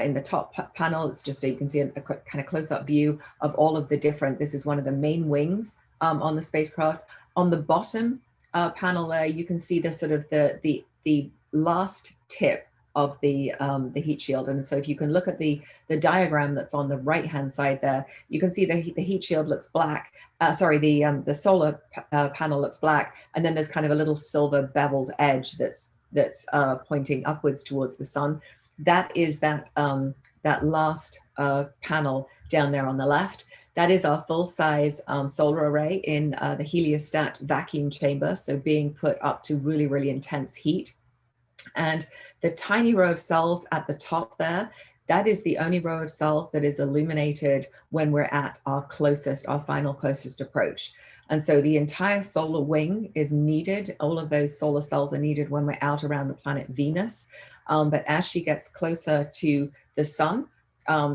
in the top panel, it's just, you can see a kind of close-up view of all of the different, this is one of the main wings on the spacecraft. On the bottom panel there, you can see the sort of the last tip of the heat shield. And so if you can look at the diagram that's on the right-hand side there, you can see the heat shield looks black. The solar panel looks black, and then there's kind of a little silver beveled edge that's pointing upwards towards the sun. That is that last panel down there on the left. That is our full-size solar array in the heliostat vacuum chamber, so being put up to really, really intense heat. And the tiny row of cells at the top there, that is the only row of cells that is illuminated when we're at our final closest approach. And so the entire solar wing is needed. All of those solar cells are needed when we're out around the planet Venus. But as she gets closer to the sun,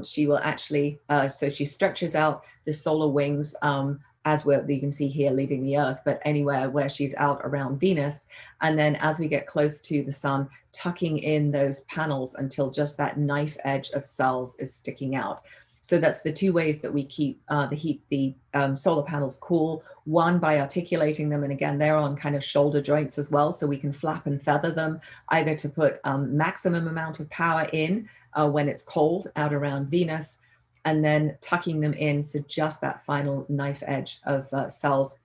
she will actually, so she stretches out the solar wings as you can see here, leaving the Earth, but anywhere where she's out around Venus. And then as we get close to the sun, tucking in those panels until just that knife edge of cells is sticking out. So that's the two ways that we keep the solar panels cool. One, by articulating them, and again, they're on kind of shoulder joints as well, so we can flap and feather them, either to put maximum amount of power in when it's cold out around Venus, and then tucking them in so just that final knife edge of cells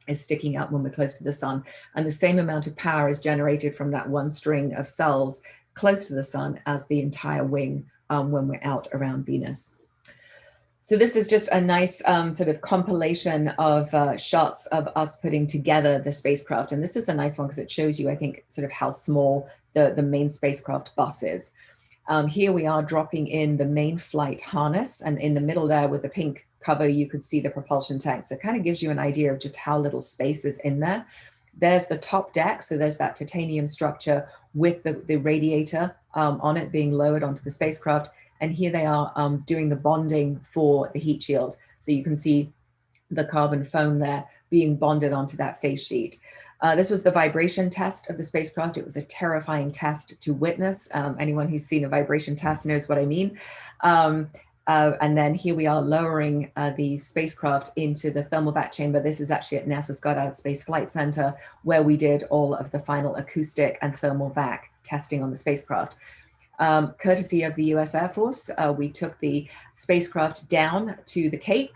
is sticking out when we're close to the sun. And the same amount of power is generated from that one string of cells close to the sun as the entire wing when we're out around Venus. So this is just a nice sort of compilation of shots of us putting together the spacecraft. And this is a nice one because it shows you, I think, sort of how small the main spacecraft bus is. Here we are dropping in the main flight harness, and in the middle there with the pink cover, you could see the propulsion tank. So it kind of gives you an idea of just how little space is in there. There's the top deck. So there's that titanium structure with the radiator on it being lowered onto the spacecraft. And here they are doing the bonding for the heat shield. So you can see the carbon foam there being bonded onto that face sheet. This was the vibration test of the spacecraft. It was a terrifying test to witness. Anyone who's seen a vibration test knows what I mean. And then here we are lowering the spacecraft into the thermal vac chamber. This is actually at NASA's Goddard Space Flight Center, where we did all of the final acoustic and thermal vac testing on the spacecraft. Courtesy of the US Air Force, we took the spacecraft down to the Cape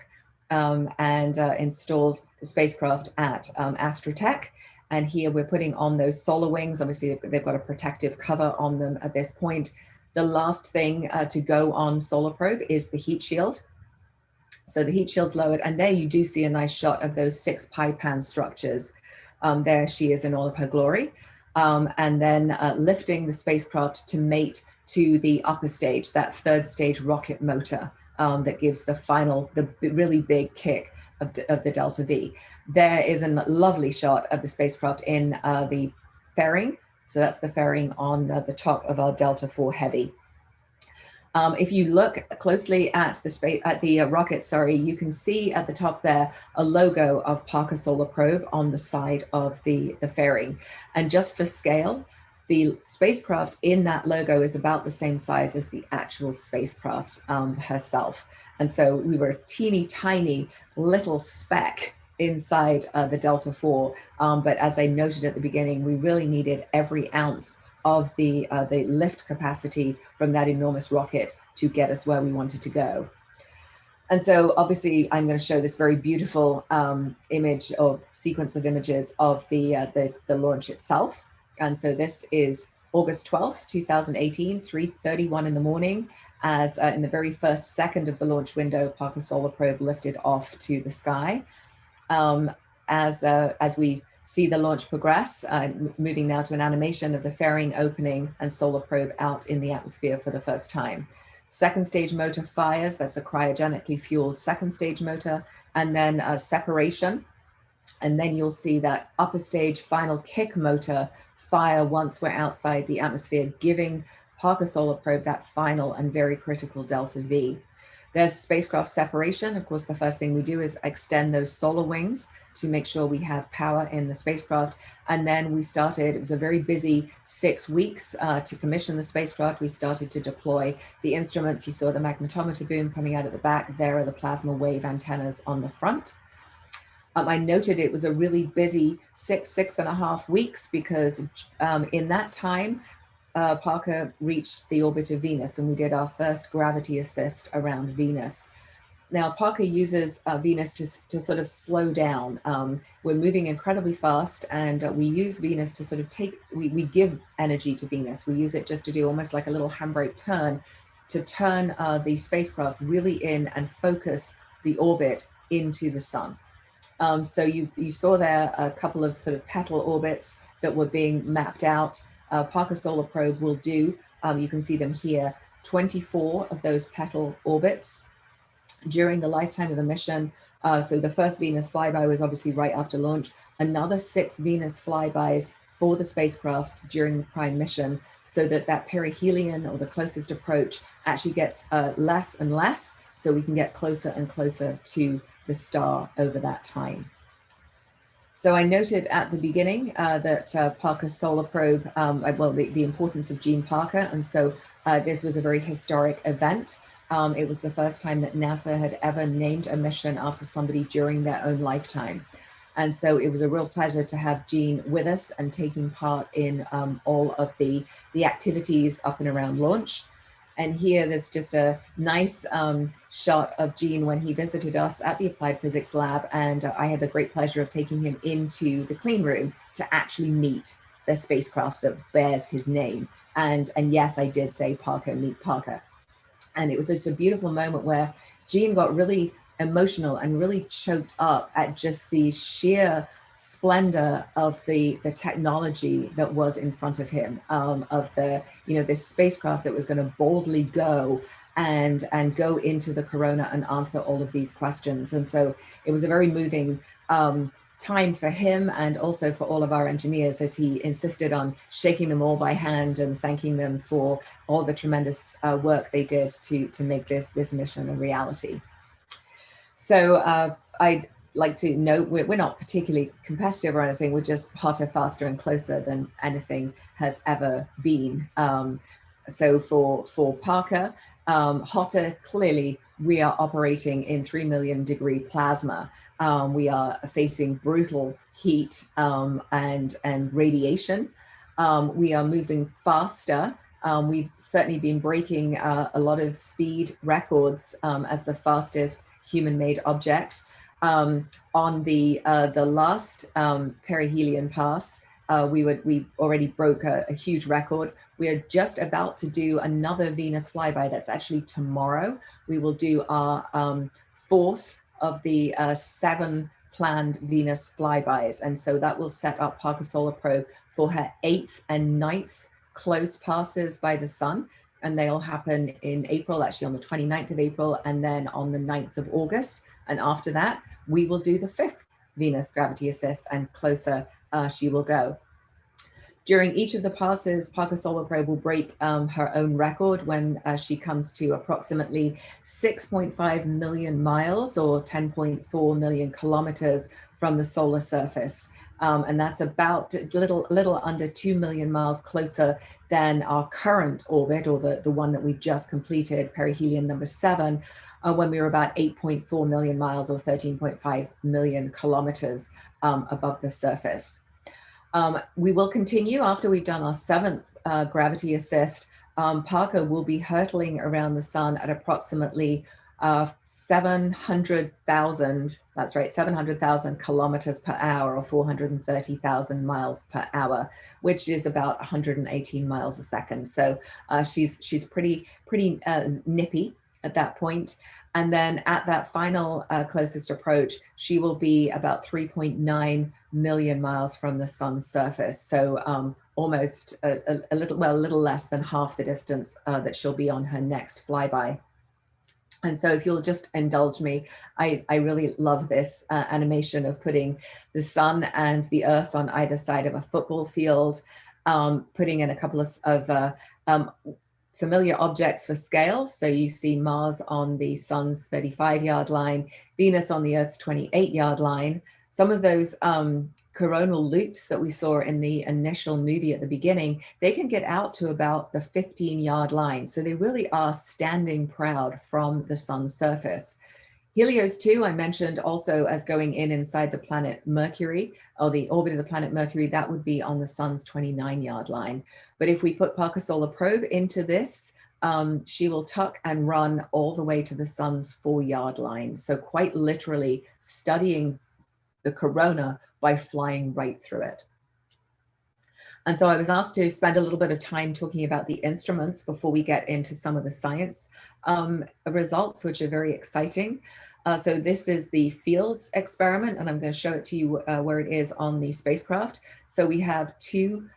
and installed the spacecraft at Astrotech. And here we're putting on those solar wings. Obviously, they've got a protective cover on them at this point. The last thing to go on solar probe is the heat shield. So the heat shield's lowered, and there you do see a nice shot of those 6 PyPan structures. There she is in all of her glory. And then lifting the spacecraft to mate to the upper stage, that 3rd stage rocket motor that gives the really big kick of the Delta V. There is a lovely shot of the spacecraft in the fairing. So that's the fairing on the top of our Delta IV Heavy. If you look closely at the rocket, you can see at the top there a logo of Parker Solar Probe on the side of the fairing. And just for scale, the spacecraft in that logo is about the same size as the actual spacecraft herself. And so we were a teeny tiny little speck inside the Delta IV. But as I noted at the beginning, we really needed every ounce of the lift capacity from that enormous rocket to get us where we wanted to go. And so obviously I'm going to show this very beautiful image or sequence of images of the launch itself. And so this is August 12th, 2018, 3:31 in the morning, as in the very first second of the launch window, Parker Solar Probe lifted off to the sky. As we see the launch progress, moving now to an animation of the fairing opening and solar probe out in the atmosphere for the first time. Second stage motor fires, that's a cryogenically fueled second stage motor, and then separation. And then you'll see that upper stage final kick motor fire once we're outside the atmosphere, giving Parker Solar Probe that final and very critical delta V. There's spacecraft separation. Of course, the first thing we do is extend those solar wings to make sure we have power in the spacecraft. And then we started, it was a very busy 6 weeks to commission the spacecraft. We started to deploy the instruments. You saw the magnetometer boom coming out at the back. There are the plasma wave antennas on the front. I noted it was a really busy 6.5 weeks because in that time, Parker reached the orbit of Venus, and we did our first gravity assist around Venus. Now, Parker uses Venus to sort of slow down. We're moving incredibly fast, and we use Venus to sort of we give energy to Venus. We use it just to do almost like a little handbrake turn, to turn the spacecraft really in and focus the orbit into the sun. So you saw there a couple of sort of petal orbits that were being mapped out. Parker Solar Probe will do, you can see them here, 24 of those petal orbits during the lifetime of the mission. So the first Venus flyby was obviously right after launch, another 6 Venus flybys for the spacecraft during the prime mission, so that perihelion, or the closest approach, actually gets less and less, so we can get closer and closer to the star over that time. So I noted at the beginning that Parker Solar Probe, well, the importance of Gene Parker, and so this was a very historic event. It was the first time that NASA had ever named a mission after somebody during their own lifetime. And so it was a real pleasure to have Gene with us and taking part in all of the activities up and around launch. And here there's just a nice shot of Gene when he visited us at the Applied Physics Lab, and I had the great pleasure of taking him into the clean room to actually meet the spacecraft that bears his name. And yes, I did say, Parker, meet Parker. And it was just a beautiful moment where Gene got really emotional and really choked up at just the sheer splendor of the technology that was in front of him, of this spacecraft that was going to boldly go and go into the corona and answer all of these questions. And so it was a very moving time for him, and also for all of our engineers, as he insisted on shaking them all by hand and thanking them for all the tremendous work they did to make this mission a reality. So I'd like to note, we're not particularly competitive or anything. We're just hotter, faster, and closer than anything has ever been. So for Parker, hotter, clearly we are operating in 3 million degree plasma. We are facing brutal heat and radiation. We are moving faster. We've certainly been breaking a lot of speed records as the fastest human-made object. On the last perihelion pass, we already broke a huge record. We are just about to do another Venus flyby. That's actually tomorrow. We will do our 4th of the 7 planned Venus flybys. And so that will set up Parker Solar Probe for her 8th and 9th close passes by the sun. And they'll happen in April, actually on the 29th of April, and then on the 9th of August. And after that, we will do the 5th Venus gravity assist, and closer she will go. During each of the passes, Parker Solar Probe will break her own record when she comes to approximately 6.5 million miles, or 10.4 million kilometers from the solar surface. And that's about a little under 2 million miles closer than our current orbit, or the one that we've just completed, perihelion number 7, when we were about 8.4 million miles, or 13.5 million kilometers above the surface. We will continue after we've done our 7th gravity assist. Parker will be hurtling around the sun at approximately 700,000, that's right, 700,000 kilometers per hour, or 430,000 miles per hour, which is about 118 miles a second. So she's pretty nippy. at that point. And then at that final closest approach, she will be about 3.9 million miles from the sun's surface. So almost a little less than half the distance that she'll be on her next flyby. And so if you'll just indulge me, I really love this animation of putting the sun and the earth on either side of a football field, putting in a couple of familiar objects for scale. So you see Mars on the sun's 35-yard line, Venus on the Earth's 28-yard line. Some of those coronal loops that we saw in the initial movie at the beginning, they can get out to about the 15-yard line. So they really are standing proud from the sun's surface. Helios 2, I mentioned also as going inside the planet Mercury, or the orbit of the planet Mercury, that would be on the sun's 29-yard line. But if we put Parker Solar Probe into this, she will tuck and run all the way to the sun's 4-yard line. So quite literally studying the corona by flying right through it. And so I was asked to spend a little bit of time talking about the instruments before we get into some of the science results, which are very exciting. So this is the Fields experiment, and I'm going to show it to you where it is on the spacecraft. So we have two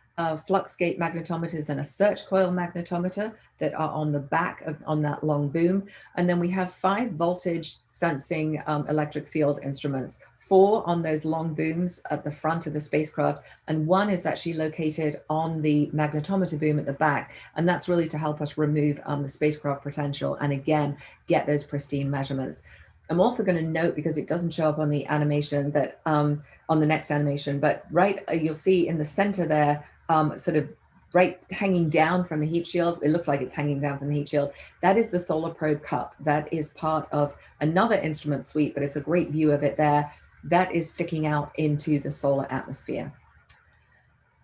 flux gate magnetometers and a search coil magnetometer that are on the back on that long boom. And then we have 5 voltage sensing electric field instruments, 4 on those long booms at the front of the spacecraft, and 1 is actually located on the magnetometer boom at the back. And that's really to help us remove the spacecraft potential and again, get those pristine measurements. I'm also going to note, because it doesn't show up on the animation that on the next animation, but right, you'll see in the center there, sort of right hanging down from the heat shield. It looks like it's hanging down from the heat shield. That is the Solar Probe cup. That is part of another instrument suite, but it's a great view of it there. That is sticking out into the solar atmosphere.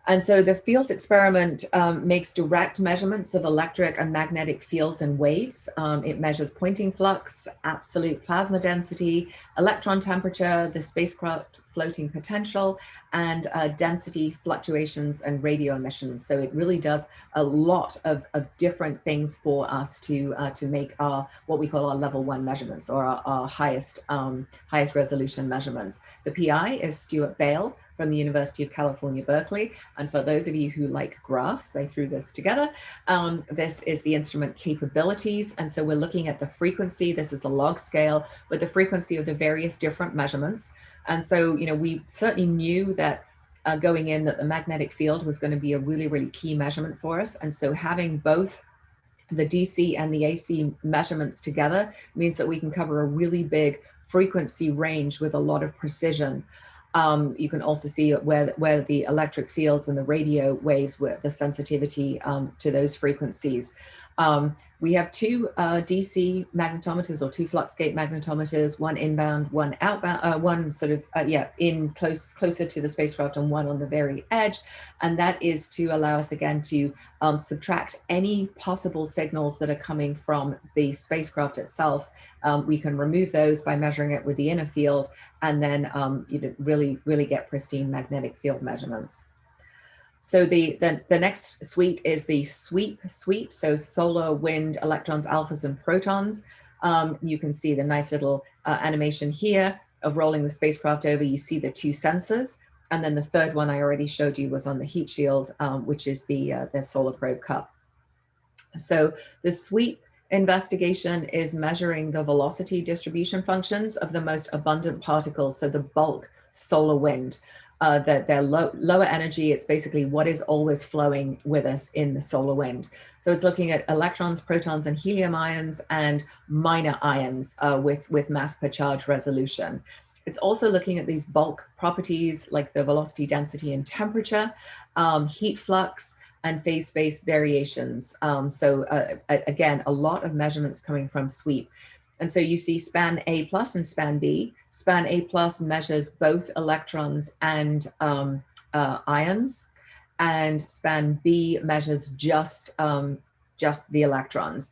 And so the Fields experiment makes direct measurements of electric and magnetic fields and waves. It measures Poynting flux, absolute plasma density, electron temperature, the spacecraft floating potential, and density fluctuations and radio emissions. So it really does a lot of different things for us to make our, what we call our level 1 measurements, or our highest resolution measurements. The PI is Stuart Bale from the University of California, Berkeley. And for those of you who like graphs, I threw this together. This is the instrument capabilities. And so we're looking at the frequency. This is a log scale, but the frequency of the various different measurements. And so, you know, we certainly knew that going in that the magnetic field was going to be a really, really key measurement for us. And so having both the DC and the AC measurements together means that we can cover a really big frequency range with a lot of precision. You can also see where the electric fields and the radio waves were, the sensitivity to those frequencies. We have 2 DC magnetometers, or 2 flux gate magnetometers, 1 inbound, 1 outbound, 1 sort of, in closer to the spacecraft and 1 on the very edge. And that is to allow us again to subtract any possible signals that are coming from the spacecraft itself. We can remove those by measuring it with the inner field, and then you know, really get pristine magnetic field measurements. So the next suite is the SWEEP suite. So solar, wind, electrons, alphas, and protons. You can see the nice little animation here of rolling the spacecraft over. You see the 2 sensors. And then the third one I already showed you was on the heat shield, which is the Solar Probe cup. So the SWEEP investigation is measuring the velocity distribution functions of the most abundant particles, so the bulk solar wind. They're lower energy. It's basically what is always flowing with us in the solar wind. So it's looking at electrons, protons, and helium ions, and minor ions with mass per charge resolution. It's also looking at these bulk properties like the velocity, density, and temperature, heat flux, and phase space variations. Again, a lot of measurements coming from SWEEP. And so you see span A plus and span B. Span A plus measures both electrons and ions, and span B measures just the electrons.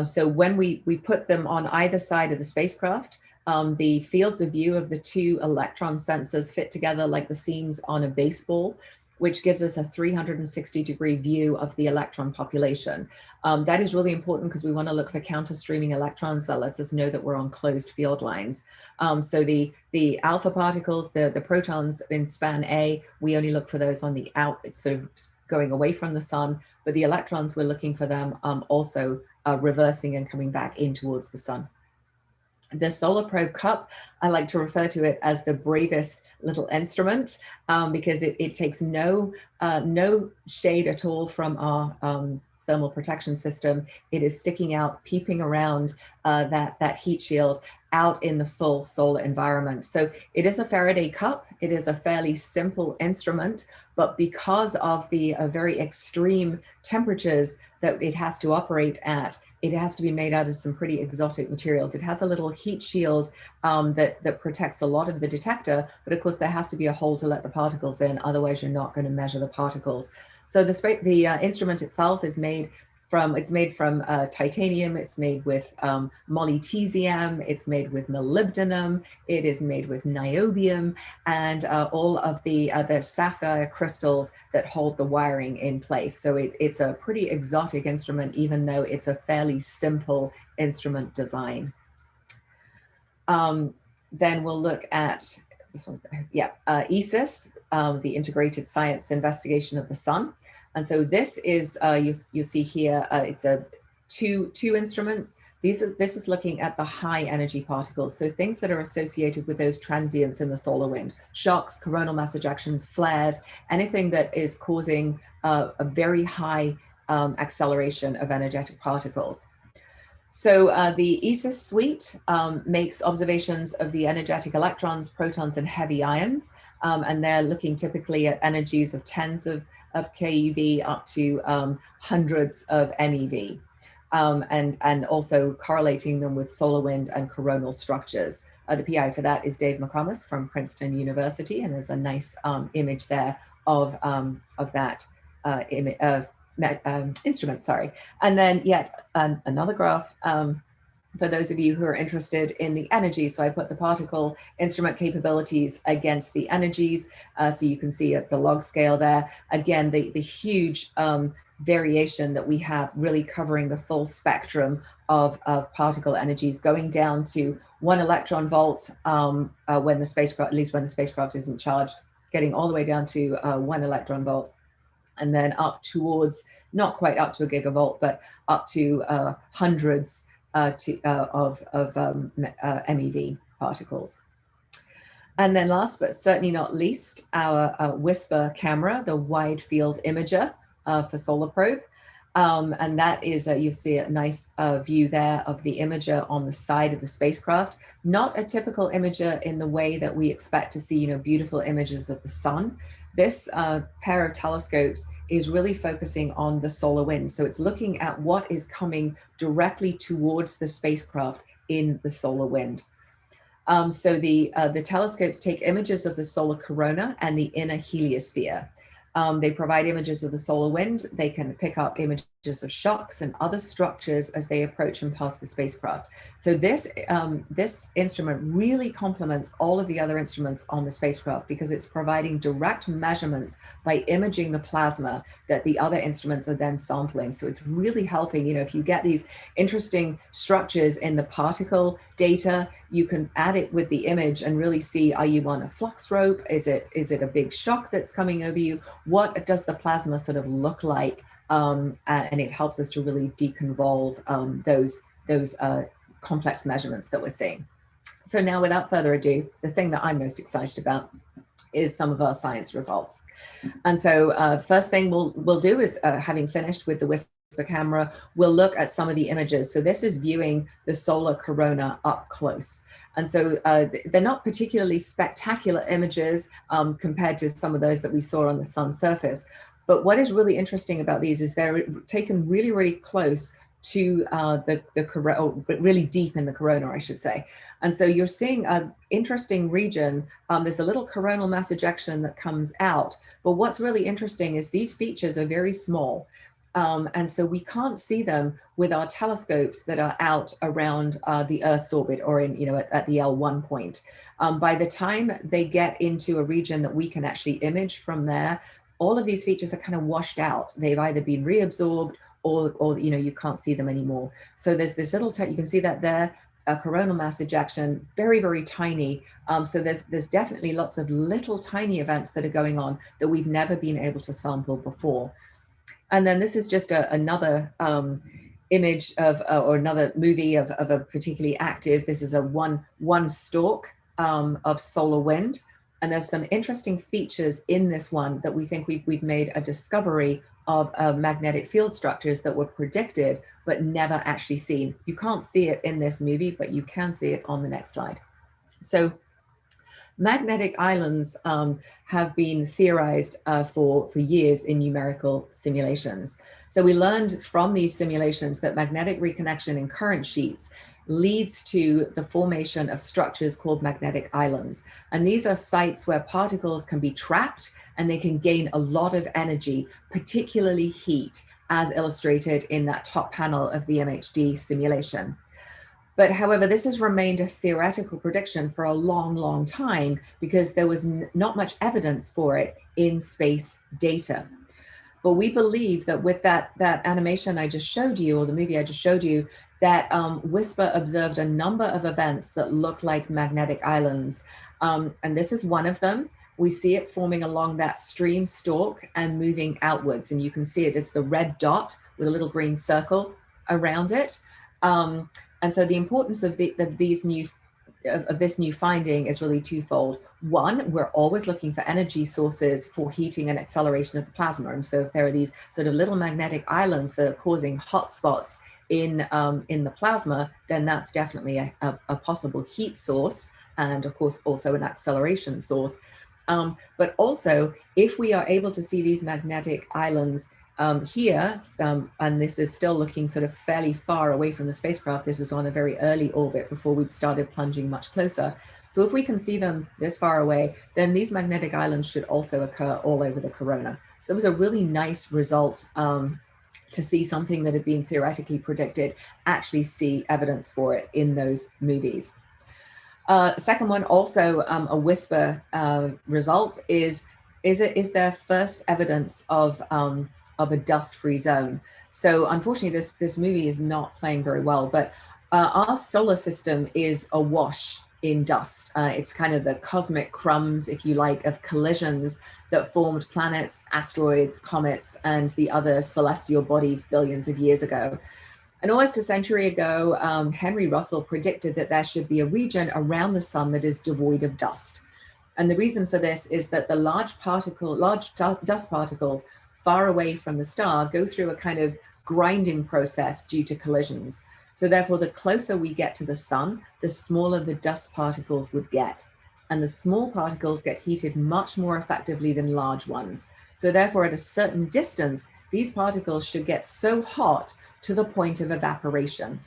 So when we put them on either side of the spacecraft, the fields of view of the 2 electron sensors fit together like the seams on a baseball. which gives us a 360-degree view of the electron population. That is really important because we want to look for counter-streaming electrons. That lets us know that we're on closed field lines. So the alpha particles, the protons in span A, we only look for those on the out, sort of going away from the sun, but the electrons, we're looking for them also reversing and coming back in towards the sun. The Solar Probe Cup, I like to refer to it as the bravest little instrument because it takes no shade at all from our thermal protection system. It is sticking out, peeping around that heat shield out in the full solar environment. So it is a Faraday cup. It is a fairly simple instrument, but because of the very extreme temperatures that it has to operate at, it has to be made out of some pretty exotic materials. It has a little heat shield that protects a lot of the detector, but of course there has to be a hole to let the particles in, otherwise you're not going to measure the particles. So the instrument itself is made from, titanium, it's made with molybdenum, it's made with molybdenum, it is made with niobium, and all of the sapphire crystals that hold the wiring in place. So it's a pretty exotic instrument, even though it's a fairly simple instrument design. Then we'll look at this one, ESIS, the Integrated Science Investigation of the Sun. And so this is, you see here, it's two instruments. This is looking at the high energy particles, so things that are associated with those transients in the solar wind, shocks, coronal mass ejections, flares, anything that is causing a very high acceleration of energetic particles. So the ESIS suite makes observations of the energetic electrons, protons, and heavy ions, and they're looking typically at energies of tens of keV up to hundreds of MeV, and also correlating them with solar wind and coronal structures. The PI for that is Dave McComas from Princeton University, and there's a nice image there of that instrument, sorry. And then yet another graph for those of you who are interested in the energy. So I put the particle instrument capabilities against the energies. So you can see at the log scale there, again, the huge variation that we have, really covering the full spectrum of particle energies, going down to 1 electron volt when the spacecraft, at least when the spacecraft isn't charged, getting all the way down to 1 electron volt, and then up towards, not quite up to a gigavolt, but up to hundreds of MeV particles. And then last but certainly not least, our WHISPER camera, the wide field imager for Solar Probe. And that is, you see a nice view there of the imager on the side of the spacecraft. Not a typical imager in the way that we expect to see, beautiful images of the sun. This pair of telescopes is really focusing on the solar wind. So it's looking at what is coming directly towards the spacecraft in the solar wind. So the telescopes take images of the solar corona and the inner heliosphere. They provide images of the solar wind. They can pick up images of shocks and other structures as they approach and pass the spacecraft. So this instrument really complements all of the other instruments on the spacecraft because it's providing direct measurements by imaging the plasma that the other instruments are then sampling. So it's really helping, if you get these interesting structures in the particle data, you can add it with the image and really see, are you on a flux rope? Is it a big shock that's coming over you? What does the plasma sort of look like? And it helps us to really deconvolve those complex measurements that we're seeing. So now, without further ado, the thing that I'm most excited about is some of our science results. And so first thing we'll do is, having finished with the WHISPER camera, we'll look at some of the images. So this is viewing the solar corona up close. And so they're not particularly spectacular images compared to some of those that we saw on the sun's surface. But what is really interesting about these is they're taken really, really close to the corona, really deep in the corona, I should say. And so you're seeing an interesting region. There's a little coronal mass ejection that comes out. But what's really interesting is these features are very small. And so we can't see them with our telescopes that are out around the Earth's orbit or in, at the L1 point. By the time they get into a region that we can actually image from there, all of these features are kind of washed out. They've either been reabsorbed or you can't see them anymore. So there's this little, you can see that there, a coronal mass ejection, very, very tiny. So there's definitely lots of little tiny events that are going on that we've never been able to sample before. And then this is just another image of, or another movie of a particularly active, this is a one stalk of solar wind. And there's some interesting features in this one that we think we've made a discovery of magnetic field structures that were predicted, but never actually seen. You can't see it in this movie, but you can see it on the next slide. So magnetic islands have been theorized for years in numerical simulations. So we learned from these simulations that magnetic reconnection in current sheets leads to the formation of structures called magnetic islands. And these are sites where particles can be trapped and they can gain a lot of energy, particularly heat, as illustrated in that top panel of the MHD simulation. But however, this has remained a theoretical prediction for a long, long time because there was not much evidence for it in space data. But we believe that with that animation I just showed you, or the movie I just showed you, that WISPR observed a number of events that look like magnetic islands. And this is one of them. We see it forming along that stream stalk and moving outwards. And you can see it, it's the red dot with a little green circle around it. And so the importance of this new finding is really twofold. One, we're always looking for energy sources for heating and acceleration of the plasma. And so if there are these sort of little magnetic islands that are causing hotspots in the plasma, then that's definitely a possible heat source, and of course also an acceleration source. But also, if we are able to see these magnetic islands here, and this is still looking sort of fairly far away from the spacecraft. This was on a very early orbit before we'd started plunging much closer. So if we can see them this far away, then these magnetic islands should also occur all over the corona. So it was a really nice result to see something that had been theoretically predicted, actually see evidence for it in those movies. Second one, also a WISPR result, is there first evidence of a dust-free zone. So unfortunately, this movie is not playing very well, but our solar system is awash in dust. It's kind of the cosmic crumbs, if you like, of collisions that formed planets, asteroids, comets, and the other celestial bodies billions of years ago. And almost a century ago, Henry Russell predicted that there should be a region around the sun that is devoid of dust. And the reason for this is that the large dust particles far away from the star go through a kind of grinding process due to collisions. So therefore, the closer we get to the sun, the smaller the dust particles would get. And the small particles get heated much more effectively than large ones. So therefore, at a certain distance, these particles should get so hot to the point of evaporation.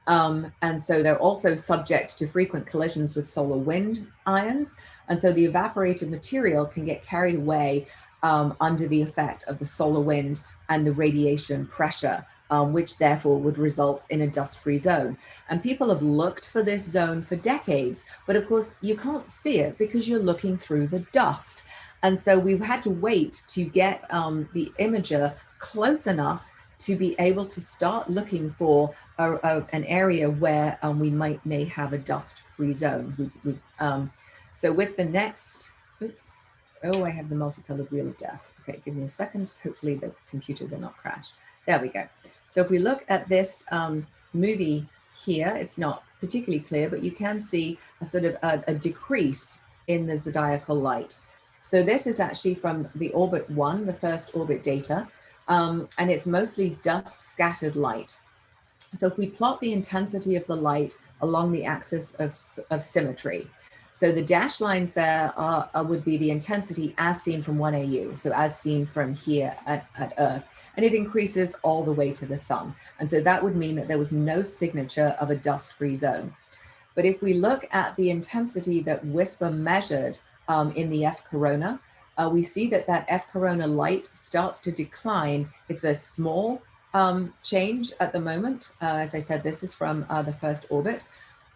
And so they're also subject to frequent collisions with solar wind ions. And so the evaporated material can get carried away under the effect of the solar wind and the radiation pressure, which therefore would result in a dust-free zone. And people have looked for this zone for decades, but of course you can't see it because you're looking through the dust. And so we've had to wait to get the imager close enough to be able to start looking for an area where we may have a dust-free zone. So with the next, oops, oh, I have the multicolored wheel of death. Okay, give me a second. Hopefully the computer will not crash. There we go. So if we look at this movie here, it's not particularly clear, but you can see a sort of a decrease in the zodiacal light. So this is actually from the orbit 1, the first orbit data, and it's mostly dust scattered light. So if we plot the intensity of the light along the axis of symmetry, so the dashed lines there would be the intensity as seen from 1 AU, so as seen from here at Earth, and it increases all the way to the sun. And so that would mean that there was no signature of a dust-free zone. But if we look at the intensity that WISPR measured in the F corona, we see that F corona light starts to decline. It's a small change at the moment. As I said, this is from the first orbit.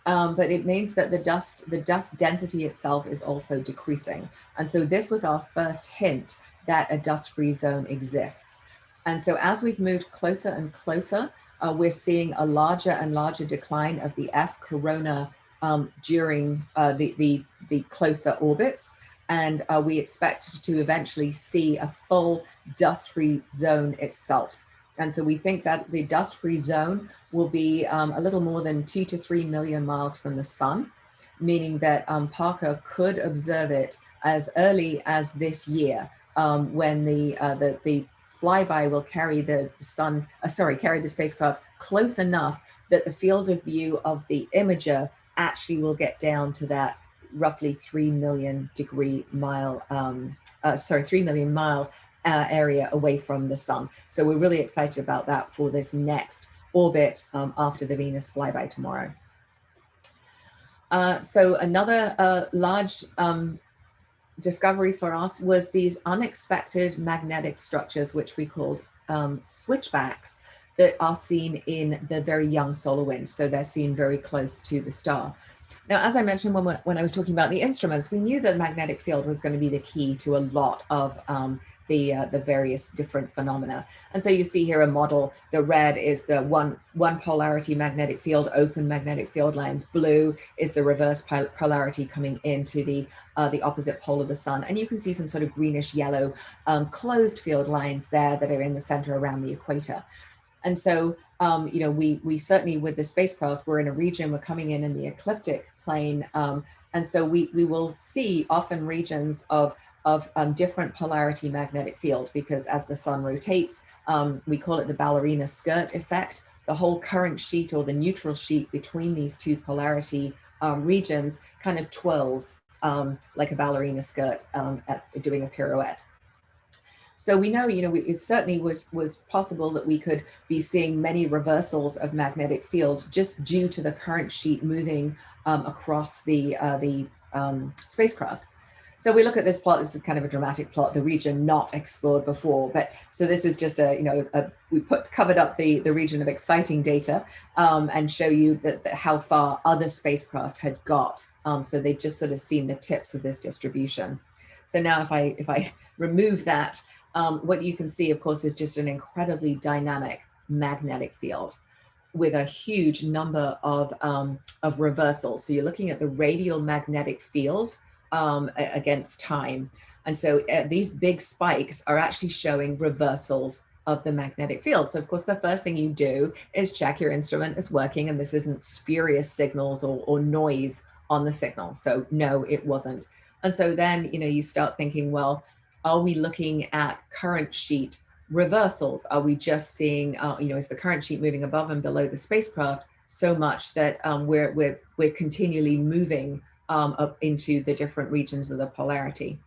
But it means that the dust density itself is also decreasing. And so this was our first hint that a dust-free zone exists. And so as we've moved closer and closer, we're seeing a larger and larger decline of the F corona during the closer orbits. And we expect to eventually see a full dust-free zone itself. And so we think that the dust-free zone will be a little more than 2 to 3 million miles from the sun, meaning that Parker could observe it as early as this year, when the flyby will carry the spacecraft close enough that the field of view of the imager actually will get down to that roughly 3 million mile area away from the sun. So we're really excited about that for this next orbit after the Venus flyby tomorrow. So another large discovery for us was these unexpected magnetic structures, which we called switchbacks, that are seen in the very young solar wind. So they're seen very close to the star. Now, as I mentioned when I was talking about the instruments, we knew that magnetic field was going to be the key to a lot of the various different phenomena. And so you see here a model. The red is the one polarity magnetic field, open magnetic field lines. Blue is the reverse polarity coming into the opposite pole of the sun. And you can see some sort of greenish yellow closed field lines there that are in the center around the equator. And so, you know, we certainly, with the spacecraft, we're in a region, we're coming in the ecliptic plane. And so we will see often regions of different polarity magnetic field, because as the sun rotates, we call it the ballerina skirt effect. The whole current sheet or the neutral sheet between these two polarity regions kind of twirls like a ballerina skirt doing a pirouette. So we know, you know, it certainly was possible that we could be seeing many reversals of magnetic field just due to the current sheet moving across the spacecraft. So we look at this plot. This is kind of a dramatic plot, the region not explored before. But so this is just we covered up the region of exciting data and show you that how far other spacecraft had got. So they've just sort of seen the tips of this distribution. So now if I remove that, what you can see, of course, is just an incredibly dynamic magnetic field with a huge number of reversals. So you're looking at the radial magnetic field against time. And so these big spikes are actually showing reversals of the magnetic field. So of course, the first thing you do is check your instrument is working and this isn't spurious signals or noise on the signal. So no, it wasn't. And so then, you know, you start thinking, well, are we looking at current sheet reversals? Are we just seeing, you know, is the current sheet moving above and below the spacecraft so much that we're continually moving up into the different regions of the polarity?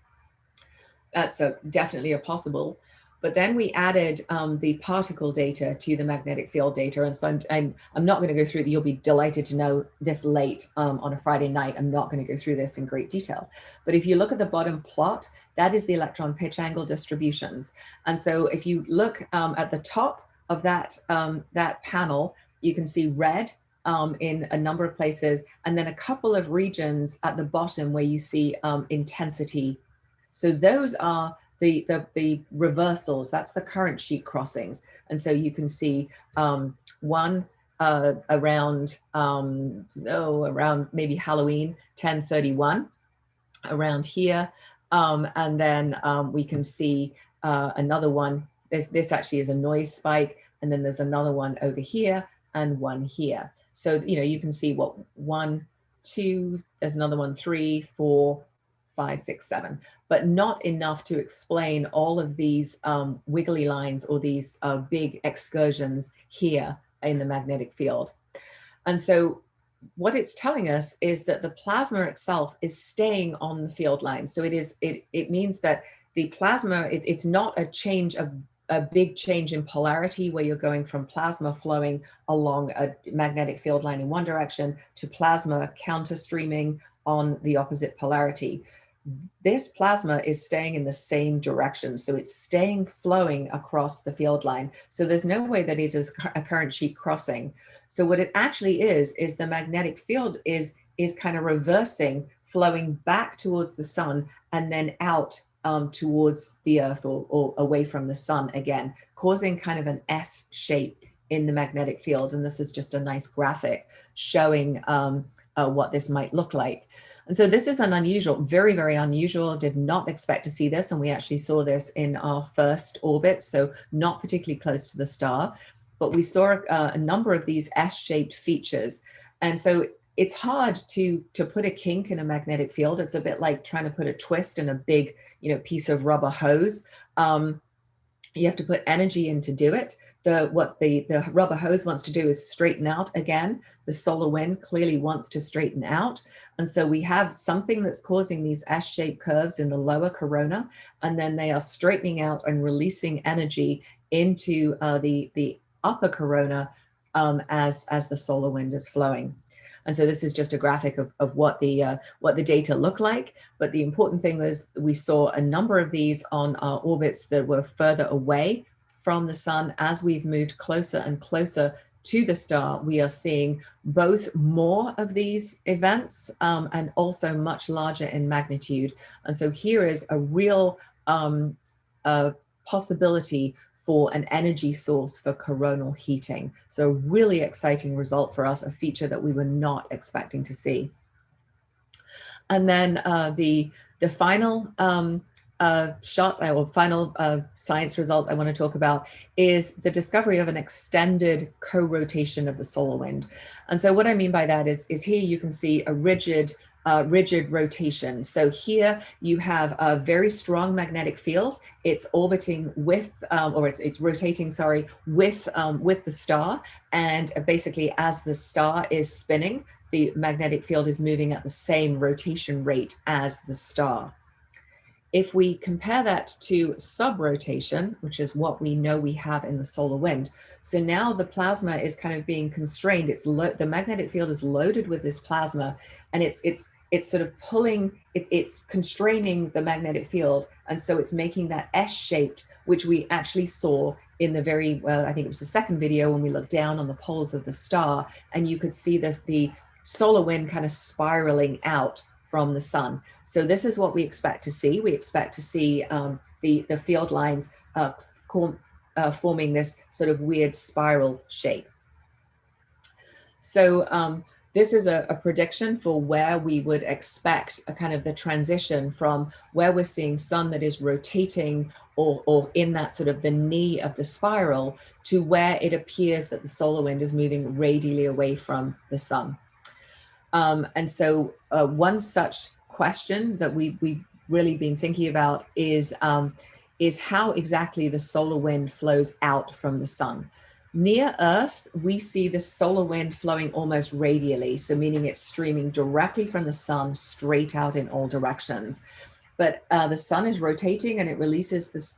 That's definitely a possible. But then we added the particle data to the magnetic field data. And so I'm not going to go through, you'll be delighted to know this late on a Friday night. I'm not going to go through this in great detail. But if you look at the bottom plot, that is the electron pitch angle distributions. And so if you look at the top of that, that panel, you can see red in a number of places, and then a couple of regions at the bottom where you see intensity. So those are the reversals. That's the current sheet crossings. And so you can see one around maybe Halloween 1031 around here. And then we can see another one. This actually is a noise spike. And then there's another one over here and one here. So, you know, you can see what 1, 2, there's another one, 3, 4, 5, 6, 7, but not enough to explain all of these wiggly lines or these big excursions here in the magnetic field. And so what it's telling us is that the plasma itself is staying on the field line. So it means that the plasma, it's not a big change in polarity where you're going from plasma flowing along a magnetic field line in one direction to plasma counter streaming on the opposite polarity. This plasma is staying in the same direction. So it's staying flowing across the field line. So there's no way that it is a current sheet crossing. So what it actually is the magnetic field is kind of reversing, flowing back towards the sun and then out towards the Earth or away from the sun again, causing kind of an S shape in the magnetic field. And this is just a nice graphic showing what this might look like. And so this is an unusual, very, very unusual, did not expect to see this. And we actually saw this in our first orbit, so not particularly close to the star, but we saw a number of these S-shaped features. And so it's hard to put a kink in a magnetic field. It's a bit like trying to put a twist in a big, piece of rubber hose. You have to put energy in to do it. What the rubber hose wants to do is straighten out again. The solar wind clearly wants to straighten out. And so we have something that's causing these S-shaped curves in the lower corona, and then they are straightening out and releasing energy into the upper corona as the solar wind is flowing. And so this is just a graphic of what the data look like. But the important thing was we saw a number of these on our orbits that were further away from the sun. As we've moved closer and closer to the star, we are seeing both more of these events and also much larger in magnitude. And so here is a real possibility for an energy source for coronal heating. So really exciting result for us, a feature that we were not expecting to see. And then the final final science result I want to talk about is the discovery of an extended co-rotation of the solar wind. And so what I mean by that is here you can see a rigid rotation. So here you have a very strong magnetic field. It's orbiting with, or it's rotating, sorry, with the star. And basically as the star is spinning, the magnetic field is moving at the same rotation rate as the star. If we compare that to subrotation, which is what we know we have in the solar wind, so now the plasma is kind of being constrained. The magnetic field is loaded with this plasma, and it's sort of pulling, it's constraining the magnetic field, and so it's making that S-shaped, which we actually saw in the very, I think it was the second video when we looked down on the poles of the star, and you could see the solar wind kind of spiraling out from the sun. So this is what we expect to see. We expect to see the field lines forming this sort of weird spiral shape. So this is a prediction for where we would expect a kind of the transition from where we're seeing sun that is rotating or in that sort of the knee of the spiral to where it appears that the solar wind is moving radially away from the sun. And so one such question that we've really been thinking about is how exactly the solar wind flows out from the sun. Near Earth, we see the solar wind flowing almost radially, so meaning it's streaming directly from the sun straight out in all directions. But the sun is rotating and it releases this,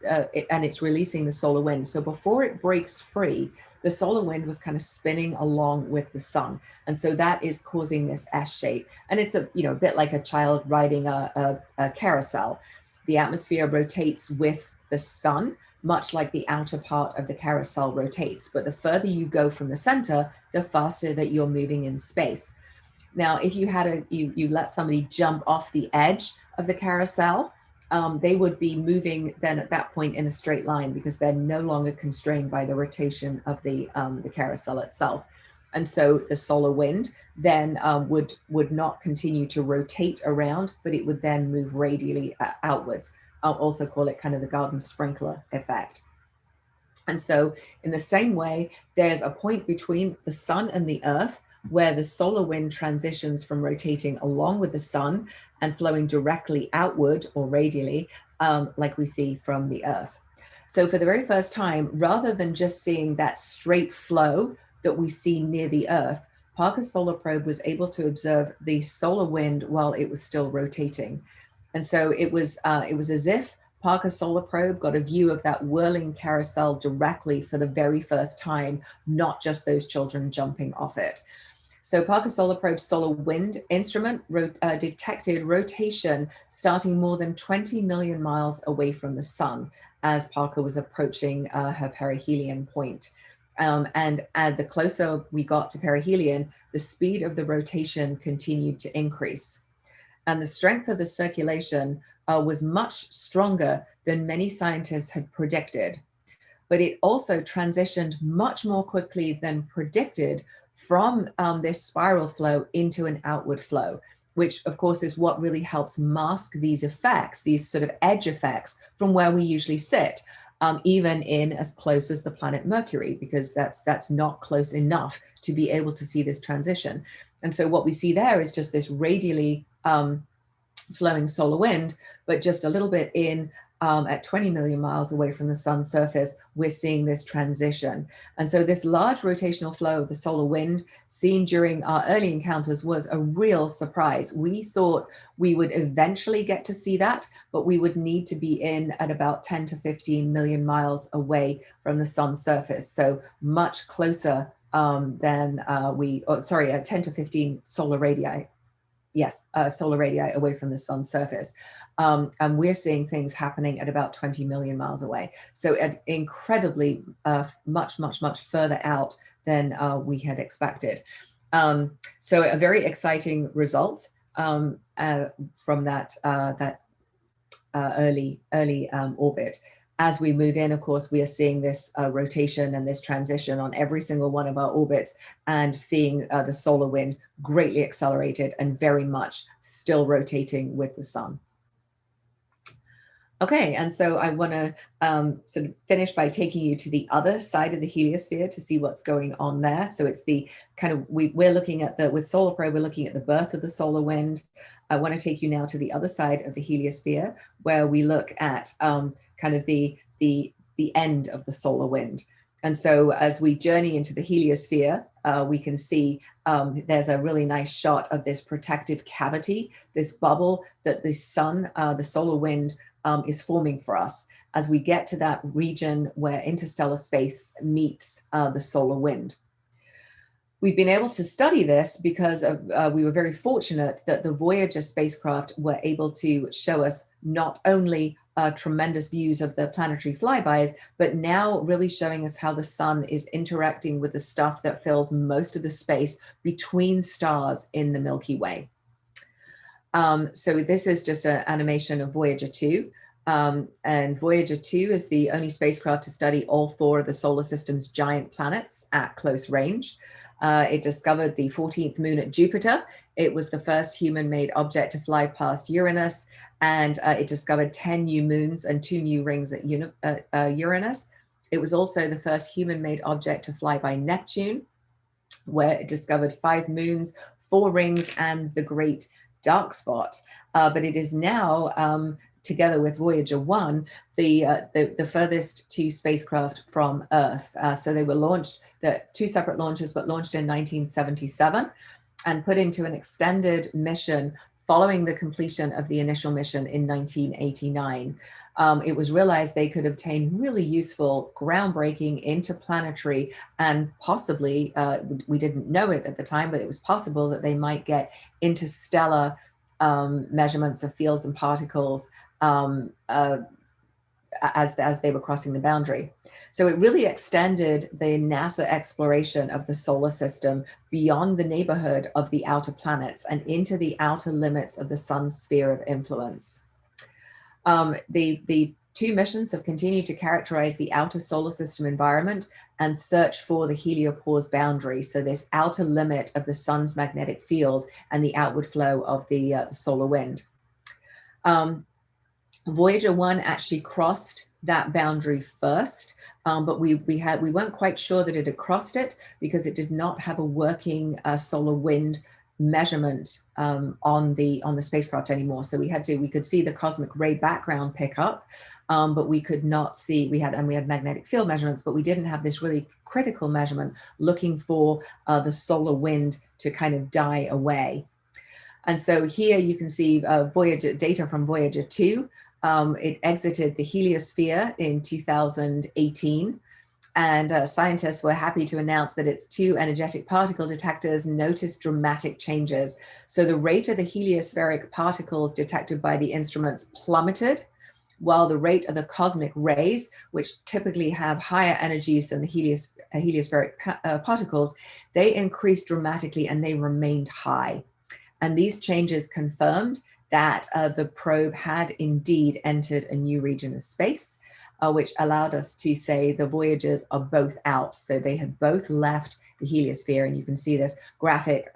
and it's releasing the solar wind. So before it breaks free, the solar wind was kind of spinning along with the sun. And so that is causing this S shape. And it's a bit like a child riding a carousel. The atmosphere rotates with the sun, much like the outer part of the carousel rotates. But the further you go from the center, the faster that you're moving in space. Now, if you had you let somebody jump off the edge of the carousel, they would be moving then at that point in a straight line because they're no longer constrained by the rotation of the carousel itself. And so the solar wind then would not continue to rotate around, but it would then move radially outwards. I'll also call it kind of the garden sprinkler effect. And so in the same way, there's a point between the sun and the earth where the solar wind transitions from rotating along with the sun and flowing directly outward or radially, like we see from the earth. So for the very first time, rather than just seeing that straight flow that we see near the earth, Parker's solar probe was able to observe the solar wind while it was still rotating. And so it was as if Parker's solar probe got a view of that whirling carousel directly for the very first time, not just those children jumping off it. So Parker's solar probe's solar wind instrument detected rotation starting more than 20 million miles away from the sun as Parker was approaching her perihelion point. And the closer we got to perihelion, the speed of the rotation continued to increase. And the strength of the circulation was much stronger than many scientists had predicted. But it also transitioned much more quickly than predicted from this spiral flow into an outward flow, which of course is what really helps mask these effects, these sort of edge effects from where we usually sit, even in as close as the planet Mercury, because that's not close enough to be able to see this transition. And so what we see there is just this radially flowing solar wind, but just a little bit in at 20 million miles away from the sun's surface, we're seeing this transition. And so this large rotational flow of the solar wind seen during our early encounters was a real surprise. We thought we would eventually get to see that, but we would need to be in at about 10 to 15 million miles away from the sun's surface. So much closer than 10 to 15 solar radii. Yes, solar radii away from the sun's surface. And we're seeing things happening at about 20 million miles away. So at incredibly much further out than we had expected. So a very exciting result from that early orbit. As we move in, of course, we are seeing this rotation and this transition on every single one of our orbits, and seeing the solar wind greatly accelerated and very much still rotating with the sun. Okay, and so I want to sort of finish by taking you to the other side of the heliosphere to see what's going on there. So it's the kind of, we're looking at with Solar Probe, we're looking at the birth of the solar wind. I want to take you now to the other side of the heliosphere, where we look at kind of the end of the solar wind. And so as we journey into the heliosphere, we can see there's a really nice shot of this protective cavity, this bubble that the sun, the solar wind is forming for us as we get to that region where interstellar space meets the solar wind. We've been able to study this because we were very fortunate that the Voyager spacecraft were able to show us not only tremendous views of the planetary flybys, but now really showing us how the sun is interacting with the stuff that fills most of the space between stars in the Milky Way. So this is just an animation of Voyager 2. And Voyager 2 is the only spacecraft to study all 4 of the solar system's giant planets at close range. It discovered the 14th moon at Jupiter. It was the first human-made object to fly past Uranus, and it discovered 10 new moons and 2 new rings at Uranus. It was also the first human-made object to fly by Neptune, where it discovered 5 moons, 4 rings, and the Great Dark Spot. But it is now, together with Voyager 1, the furthest 2 spacecraft from Earth. So they were launched, 2 separate launches, but launched in 1977 and put into an extended mission following the completion of the initial mission in 1989. It was realized they could obtain really useful groundbreaking interplanetary and possibly, we didn't know it at the time, but it was possible that they might get interstellar measurements of fields and particles as they were crossing the boundary. So it really extended the NASA exploration of the solar system beyond the neighborhood of the outer planets and into the outer limits of the sun's sphere of influence. The 2 missions have continued to characterize the outer solar system environment and search for the heliopore's boundary, so this outer limit of the sun's magnetic field and the outward flow of the solar wind. Voyager 1 actually crossed that boundary first, but we weren't quite sure that it had crossed it because it did not have a working solar wind measurement on the spacecraft anymore. So we could see the cosmic ray background pick up, but we could not see, we had magnetic field measurements, but we didn't have this really critical measurement looking for the solar wind to kind of die away. And so here you can see Voyager data from Voyager 2. It exited the heliosphere in 2018, and scientists were happy to announce that its 2 energetic particle detectors noticed dramatic changes. So the rate of the heliospheric particles detected by the instruments plummeted, while the rate of the cosmic rays, which typically have higher energies than the heliospheric particles, they increased dramatically and they remained high. And these changes confirmed that the probe had indeed entered a new region of space, which allowed us to say the Voyagers are both out. So they had both left the heliosphere, and you can see this graphic,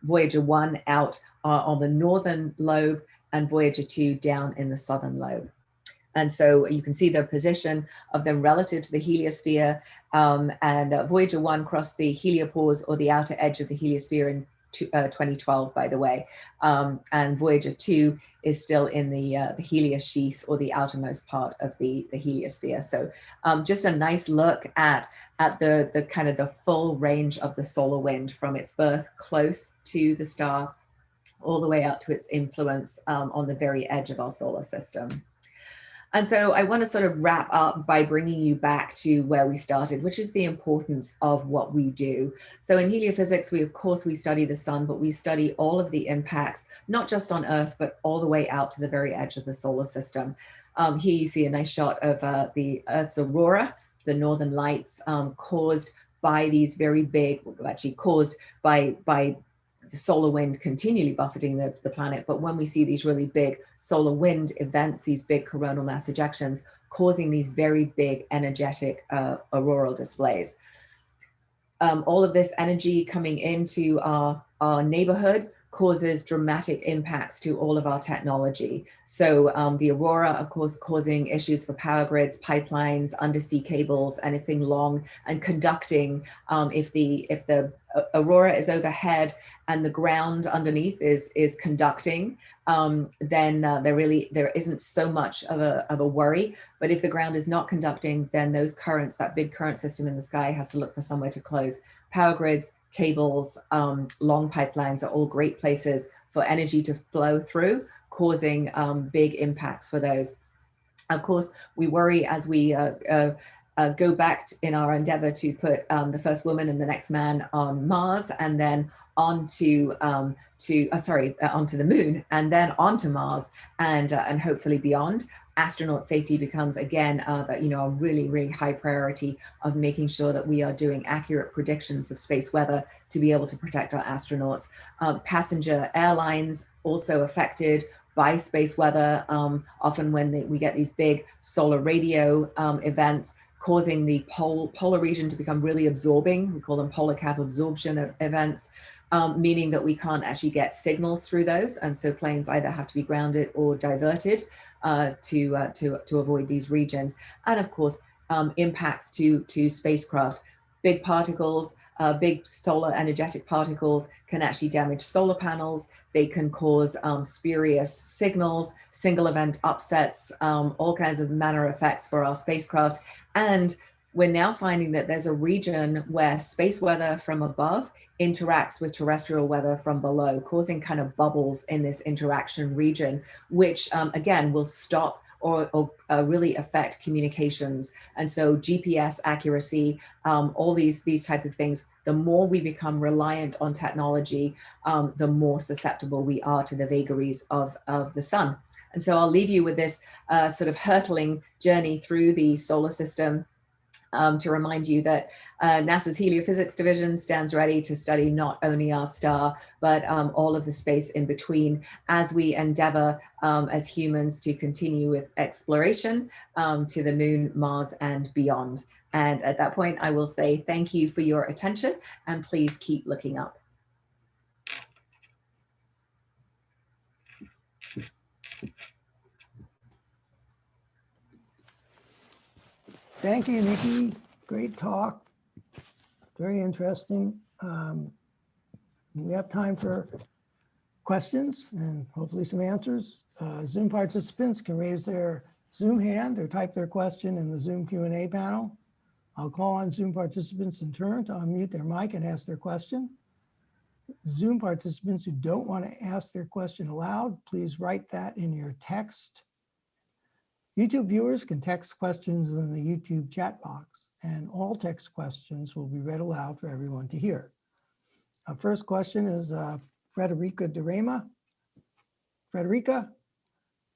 Voyager 1 out on the northern lobe and Voyager 2 down in the southern lobe. And so you can see the position of them relative to the heliosphere, and Voyager 1 crossed the heliopause, or the outer edge of the heliosphere, in 2012, by the way, and Voyager 2 is still in the helios sheath, or the outermost part of the heliosphere. So just a nice look at the kind of the full range of the solar wind, from its birth close to the star all the way out to its influence on the very edge of our solar system. And so I want to sort of wrap up by bringing you back to where we started, which is the importance of what we do. So in heliophysics, of course, we study the sun, but we study all of the impacts, not just on Earth, but all the way out to the very edge of the solar system. Here you see a nice shot of the Earth's aurora, the northern lights, caused by these very big, actually caused by the solar wind continually buffeting the planet. But when we see these really big solar wind events, these big coronal mass ejections, causing these very big energetic auroral displays. All of this energy coming into our neighborhood causes dramatic impacts to all of our technology. So the aurora, of course, causing issues for power grids, pipelines, undersea cables, anything long, and conducting. If the aurora is overhead and the ground underneath is conducting, then there isn't so much of a worry. But if the ground is not conducting, then those currents, that big current system in the sky, has to look for somewhere to close. Power grids, cables, long pipelines are all great places for energy to flow through, causing big impacts for those. Of course, we worry as we go back in our endeavor to put the first woman and the next man on Mars, and then onto the moon, and then onto Mars, and hopefully beyond. Astronaut safety becomes again a really, really high priority of making sure that we are doing accurate predictions of space weather to be able to protect our astronauts. Passenger airlines also affected by space weather, often when we get these big solar radio events, causing the polar region to become really absorbing. We call them polar cap absorption events, meaning that we can't actually get signals through those. And so planes either have to be grounded or diverted to avoid these regions. And of course, impacts to spacecraft. Big particles, big solar energetic particles can actually damage solar panels. They can cause spurious signals, single event upsets, all kinds of manner effects for our spacecraft. And we're now finding that there's a region where space weather from above interacts with terrestrial weather from below, causing kind of bubbles in this interaction region, which again will stop or really affect communications. And so GPS accuracy, all these type of things, the more we become reliant on technology, the more susceptible we are to the vagaries of the sun. And so I'll leave you with this sort of hurtling journey through the solar system, to remind you that NASA's Heliophysics division stands ready to study not only our star, but all of the space in between, as we endeavor as humans to continue with exploration to the moon, Mars, and beyond. And at that point, I will say thank you for your attention, and please keep looking up. Thank you, Nikki. Great talk. Very interesting. We have time for questions and hopefully some answers. Zoom participants can raise their Zoom hand or type their question in the Zoom Q&A panel. I'll call on Zoom participants in turn to unmute their mic and ask their question. Zoom participants who don't want to ask their question aloud, please write that in your text. YouTube viewers can text questions in the YouTube chat box, and all text questions will be read aloud for everyone to hear. Our first question is Frederica DeRema. Frederica,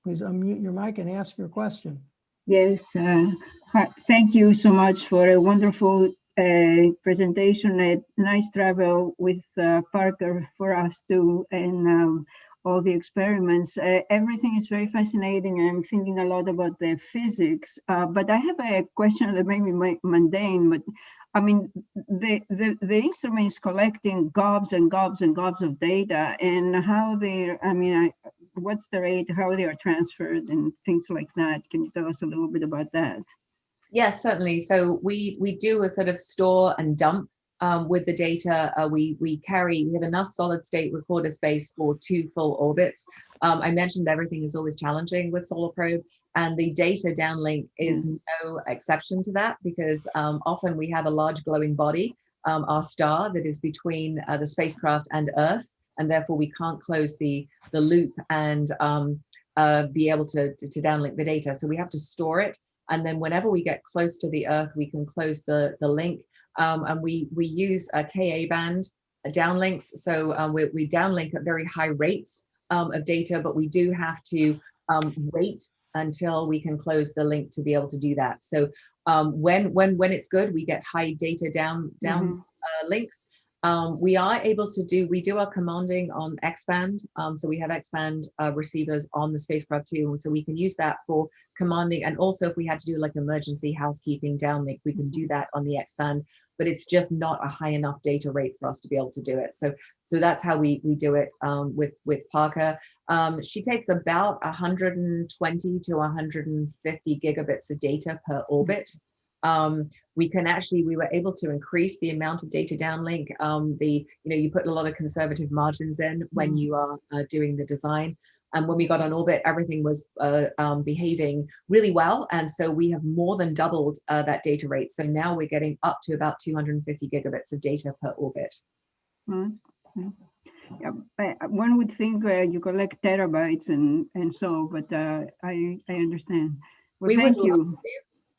please unmute your mic and ask your question. Yes, thank you so much for a wonderful presentation. A nice travel with Parker for us too, and all the experiments. Everything is very fascinating, and I'm thinking a lot about the physics. But I have a question that may be mundane, but I mean, the instrument is collecting gobs and gobs and gobs of data, and how they're, I mean, what's the rate, how they are transferred and things like that. Can you tell us a little bit about that? Yes, certainly. So we do a sort of store and dump with the data. We have enough solid state recorder space for 2 full orbits. I mentioned everything is always challenging with Solar Probe, and the data downlink is no exception to that, because often we have a large glowing body, our star, that is between the spacecraft and Earth, and therefore we can't close the loop and be able to downlink the data. So we have to store it. And then whenever we get close to the Earth, we can close the link. And we use a Ka band downlinks. So we downlink at very high rates of data, but we do have to wait until we can close the link to be able to do that. So when it's good, we get high data down links. We are able to do our commanding on X-band. So we have X-band receivers on the spacecraft too. So we can use that for commanding. And also if we had to do like emergency housekeeping downlink, we can do that on the X-band, but it's just not a high enough data rate for us to be able to do it. So that's how we do it with Parker. She takes about 120 to 150 gigabits of data per orbit. We were able to increase the amount of data downlink. You put a lot of conservative margins in when you are doing the design. And when we got on orbit, everything was behaving really well. And so we have more than doubled that data rate. So now we're getting up to about 250 gigabits of data per orbit. Yeah, one would think you collect terabytes and so, but I understand. Well, thank you.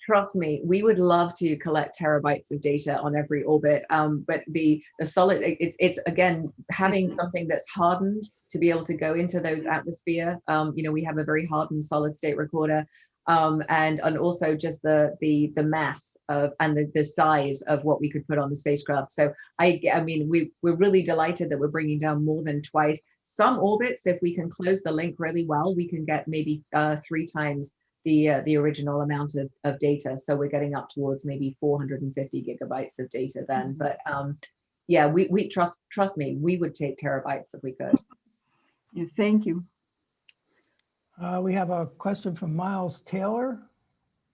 Trust me, we would love to collect terabytes of data on every orbit, but the solid, it's again, having something that's hardened to be able to go into those atmosphere. We have a very hardened solid state recorder, and also just the mass of and the size of what we could put on the spacecraft. So I mean, we're really delighted that we're bringing down more than twice. Some orbits, if we can close the link really well, we can get maybe 3 times the original amount of data. So we're getting up towards maybe 450 gigabytes of data then. But yeah, we trust me, we would take terabytes if we could. Yeah, thank you. We have a question from Miles Taylor.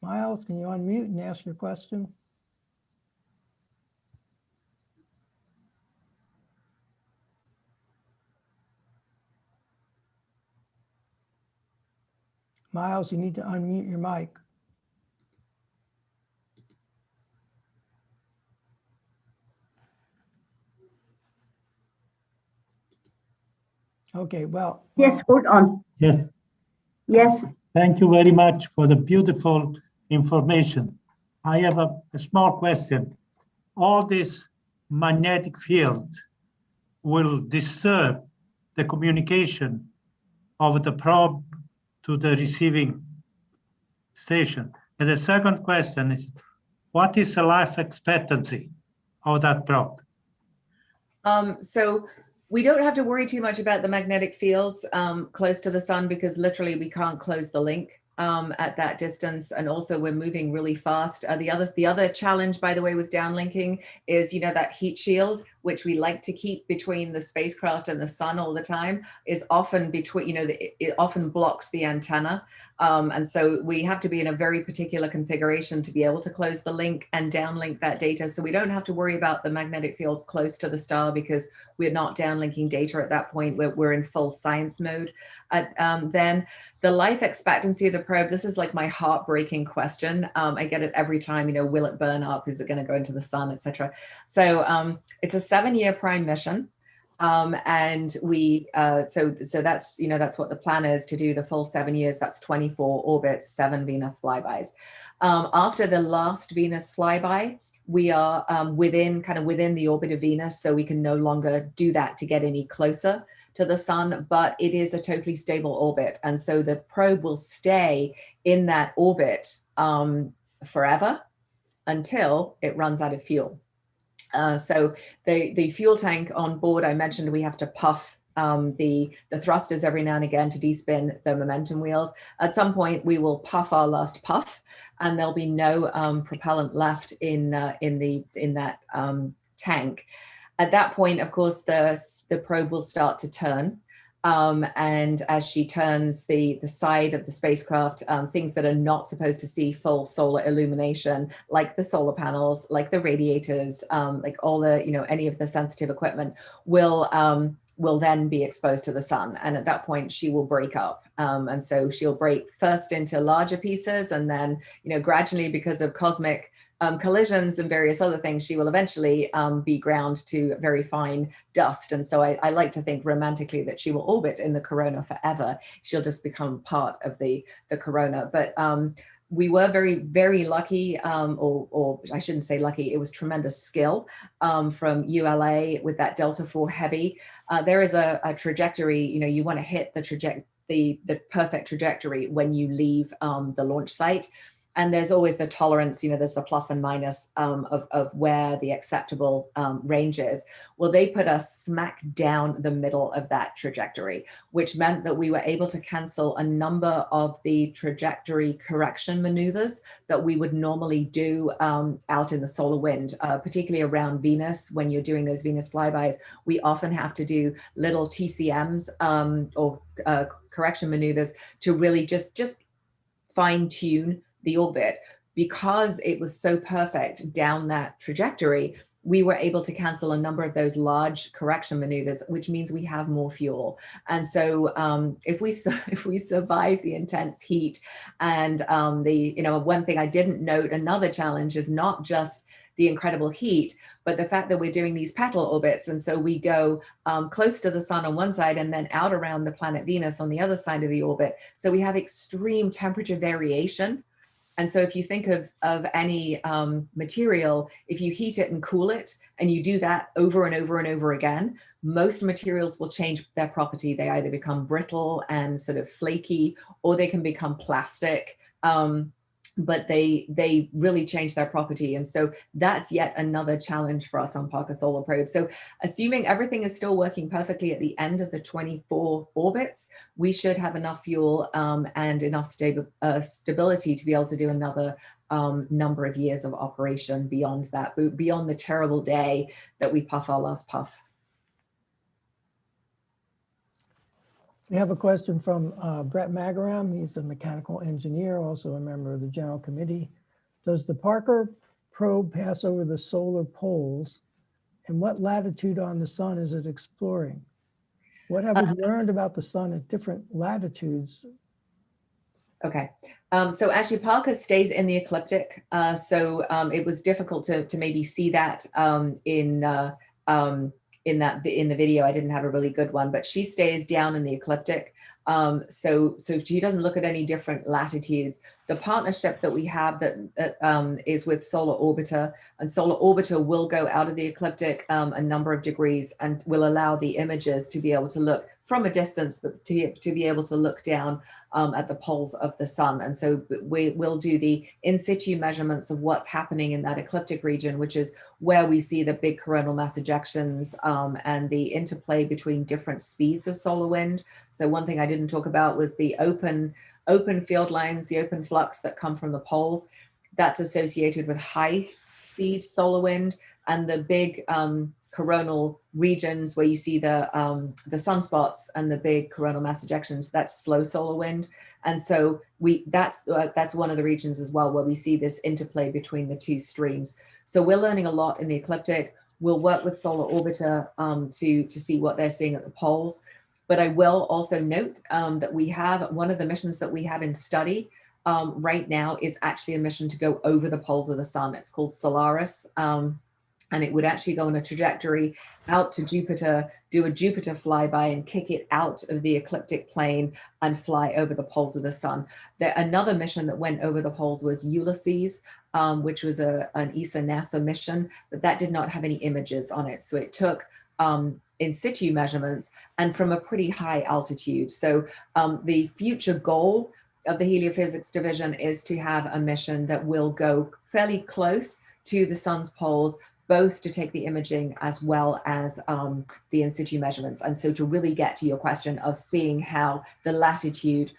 Miles, can you unmute and ask your question? Miles, you need to unmute your mic. Okay, well. Yes, hold on. Yes. Yes. Thank you very much for the beautiful information. I have a small question. All this magnetic field will disturb the communication of the probe to the receiving station. And the second question is, what is the life expectancy of that probe? So we don't have to worry too much about the magnetic fields close to the sun, because literally we can't close the link at that distance. And also we're moving really fast. The other challenge, by the way, with downlinking is, that heat shield, which we like to keep between the spacecraft and the sun all the time, is often between, it often blocks the antenna. And so we have to be in a very particular configuration to be able to close the link and downlink that data. So we don't have to worry about the magnetic fields close to the star, because we're not downlinking data at that point. We're in full science mode. Then the life expectancy of the probe, this is like my heartbreaking question. I get it every time, will it burn up? Is it going to go into the sun, etc.? So it's a 7-year prime mission. And we, so that's, that's what the plan is, to do the full 7 years. That's 24 orbits, 7 Venus flybys. After the last Venus flyby, we are within the orbit of Venus, so we can no longer do that to get any closer to the sun, but it is a totally stable orbit. And so the probe will stay in that orbit forever until it runs out of fuel. So the fuel tank on board, I mentioned we have to puff the thrusters every now and again to despin the momentum wheels. At some point, we will puff our last puff, and there'll be no propellant left in that tank. At that point, of course, the probe will start to turn. And as she turns the side of the spacecraft, things that are not supposed to see full solar illumination, like the solar panels, like the radiators, like all the, any of the sensitive equipment will then be exposed to the sun. And at that point, she will break up. And so she'll break first into larger pieces, and then, gradually, because of cosmic collisions and various other things, she will eventually be ground to very fine dust. And so I like to think romantically that she will orbit in the corona forever. She'll just become part of the corona. But we were very, very lucky, or I shouldn't say lucky, it was tremendous skill from ULA with that Delta IV Heavy. There is a trajectory, you want to hit the perfect trajectory when you leave the launch site. And there's always the tolerance, there's the plus and minus of where the acceptable range is. Well, they put us smack down the middle of that trajectory, which meant that we were able to cancel a number of the trajectory correction maneuvers that we would normally do out in the solar wind, particularly around Venus. When you're doing those Venus flybys, we often have to do little TCMs or correction maneuvers to really just fine tune the orbit. Because it was so perfect down that trajectory, we were able to cancel a number of those large correction maneuvers, which means we have more fuel. And so if we survive the intense heat and one thing I didn't note, another challenge is not just the incredible heat, but the fact that we're doing these petal orbits. And so we go close to the sun on one side and then out around the planet Venus on the other side of the orbit. So we have extreme temperature variation. And so if you think of any material, if you heat it and cool it, and you do that over and over and over again, most materials will change their property. They either become brittle and sort of flaky, or they can become plastic. But they really change their property. And so that's yet another challenge for us on Parker Solar Probe. So assuming everything is still working perfectly at the end of the 24 orbits, we should have enough fuel and enough stability to be able to do another number of years of operation beyond that, beyond the terrible day that we puff our last puff. We have a question from Brett Magaram. He's a mechanical engineer, also a member of the General Committee. Does the Parker probe pass over the solar poles? And what latitude on the sun is it exploring? What have we learned about the sun at different latitudes? Okay, so actually Parker stays in the ecliptic. So it was difficult to maybe see that in the video. I didn't have a really good one, but she stays down in the ecliptic. So she doesn't look at any different latitudes. The partnership that we have that is with Solar Orbiter, and Solar Orbiter will go out of the ecliptic a number of degrees and will allow the images to be able to look from a distance, but to be able to look down at the poles of the sun. And so we will do the in situ measurements of what's happening in that ecliptic region, which is where we see the big coronal mass ejections and the interplay between different speeds of solar wind. So one thing I didn't talk about was the open field lines, the open flux that come from the poles. That's associated with high speed solar wind, and the big coronal regions where you see the sunspots and the big coronal mass ejections, that's slow solar wind. And so that's one of the regions as well where we see this interplay between the two streams. So we're learning a lot in the ecliptic. We'll work with Solar Orbiter to see what they're seeing at the poles. But I will also note that we have one of the missions that we have in study right now is actually a mission to go over the poles of the sun. It's called Solaris. And it would actually go on a trajectory out to Jupiter, do a Jupiter flyby and kick it out of the ecliptic plane and fly over the poles of the sun. Another mission that went over the poles was Ulysses, which was an ESA-NASA mission, but that did not have any images on it. So it took in situ measurements and from a pretty high altitude. So the future goal of the Heliophysics division is to have a mission that will go fairly close to the sun's poles, both to take the imaging as well as the in situ measurements. And so to really get to your question of seeing how the latitude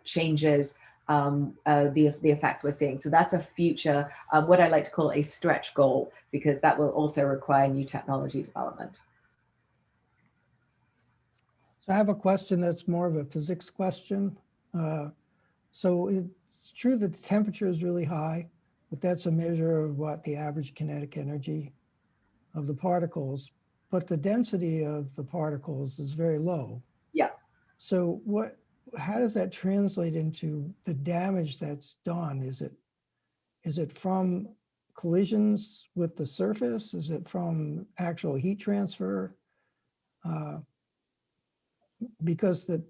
changes the effects we're seeing. So that's a future, what I like to call a stretch goal, because that will also require new technology development. So I have a question that's more of a physics question. So it's true that the temperature is really high, but that's a measure of what the average kinetic energy of the particles, but the density of the particles is very low. Yeah. So how does that translate into the damage that's done? Is it from collisions with the surface? Is it from actual heat transfer? Because the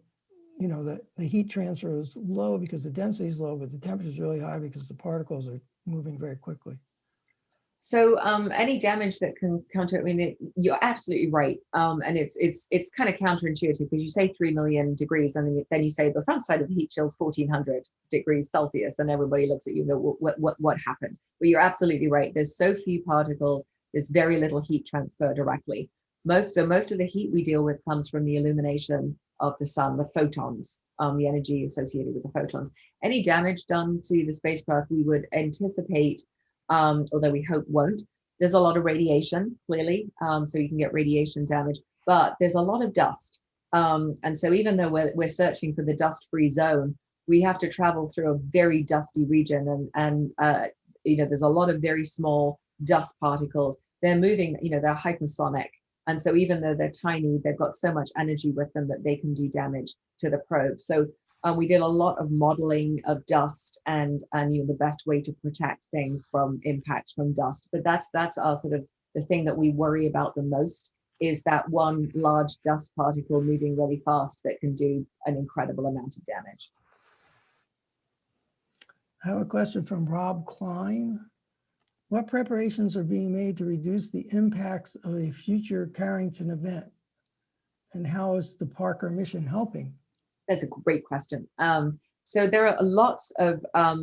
heat transfer is low because the density is low, but the temperature is really high because the particles are moving very quickly. So any damage that can counter, I mean, you're absolutely right. And it's kind of counterintuitive because you say 3 million degrees and then you say the front side of the heat shield is 1400 degrees Celsius and everybody looks at you and go, what happened? But you're absolutely right. There's so few particles, there's very little heat transfer directly. Most of the heat we deal with comes from the illumination of the sun, the photons, the energy associated with the photons. Any damage done to the spacecraft, we would anticipate, although we hope won't. There's a lot of radiation, clearly, so you can get radiation damage, but there's a lot of dust. And so even though we're searching for the dust-free zone, we have to travel through a very dusty region, and there's a lot of very small dust particles. They're moving, they're hypersonic. And so even though they're tiny, they've got so much energy with them that they can do damage to the probe. So we did a lot of modeling of dust and the best way to protect things from impacts from dust. But that's our sort of the thing that we worry about the most, is that one large dust particle moving really fast that can do an incredible amount of damage. I have a question from Rob Klein. What preparations are being made to reduce the impacts of a future Carrington event? And how is the Parker mission helping? That's a great question. So there are lots of, I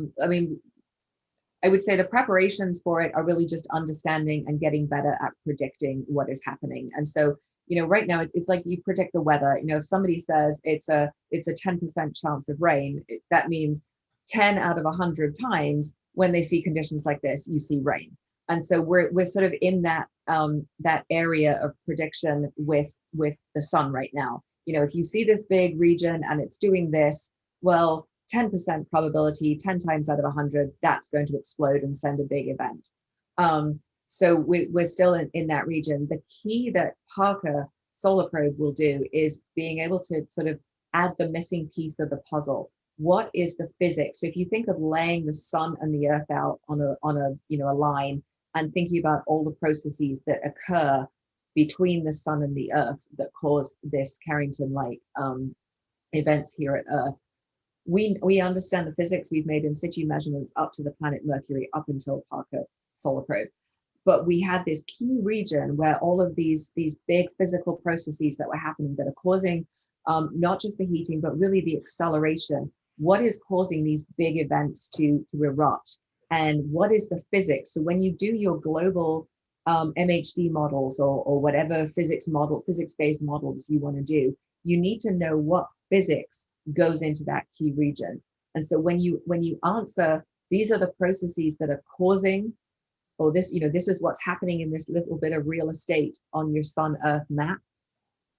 would say the preparations for it are really just understanding and getting better at predicting what is happening. And so, right now it's like you predict the weather. If somebody says it's a 10% chance of rain, that means 10 out of 100 times when they see conditions like this, you see rain. And so we're sort of in that area of prediction with the sun right now. If you see this big region and it's doing this, well, 10% probability, 10 times out of 100, that's going to explode and send a big event. So we're still in that region. The key that Parker Solar Probe will do is being able to sort of add the missing piece of the puzzle. What is the physics? So if you think of laying the sun and the earth out on a line and thinking about all the processes that occur between the sun and the earth that cause this Carrington-like events here at Earth, we understand the physics. We've made in situ measurements up to the planet Mercury, up until Parker Solar Probe. But we had this key region where all of these big physical processes that were happening that are causing not just the heating, but really the acceleration. What is causing these big events to erupt? And what is the physics? So when you do your global MHD models or whatever physics-based models you want to do, you need to know what physics goes into that key region. And so when you answer, these are the processes that are causing, or this is what's happening in this little bit of real estate on your Sun-Earth map,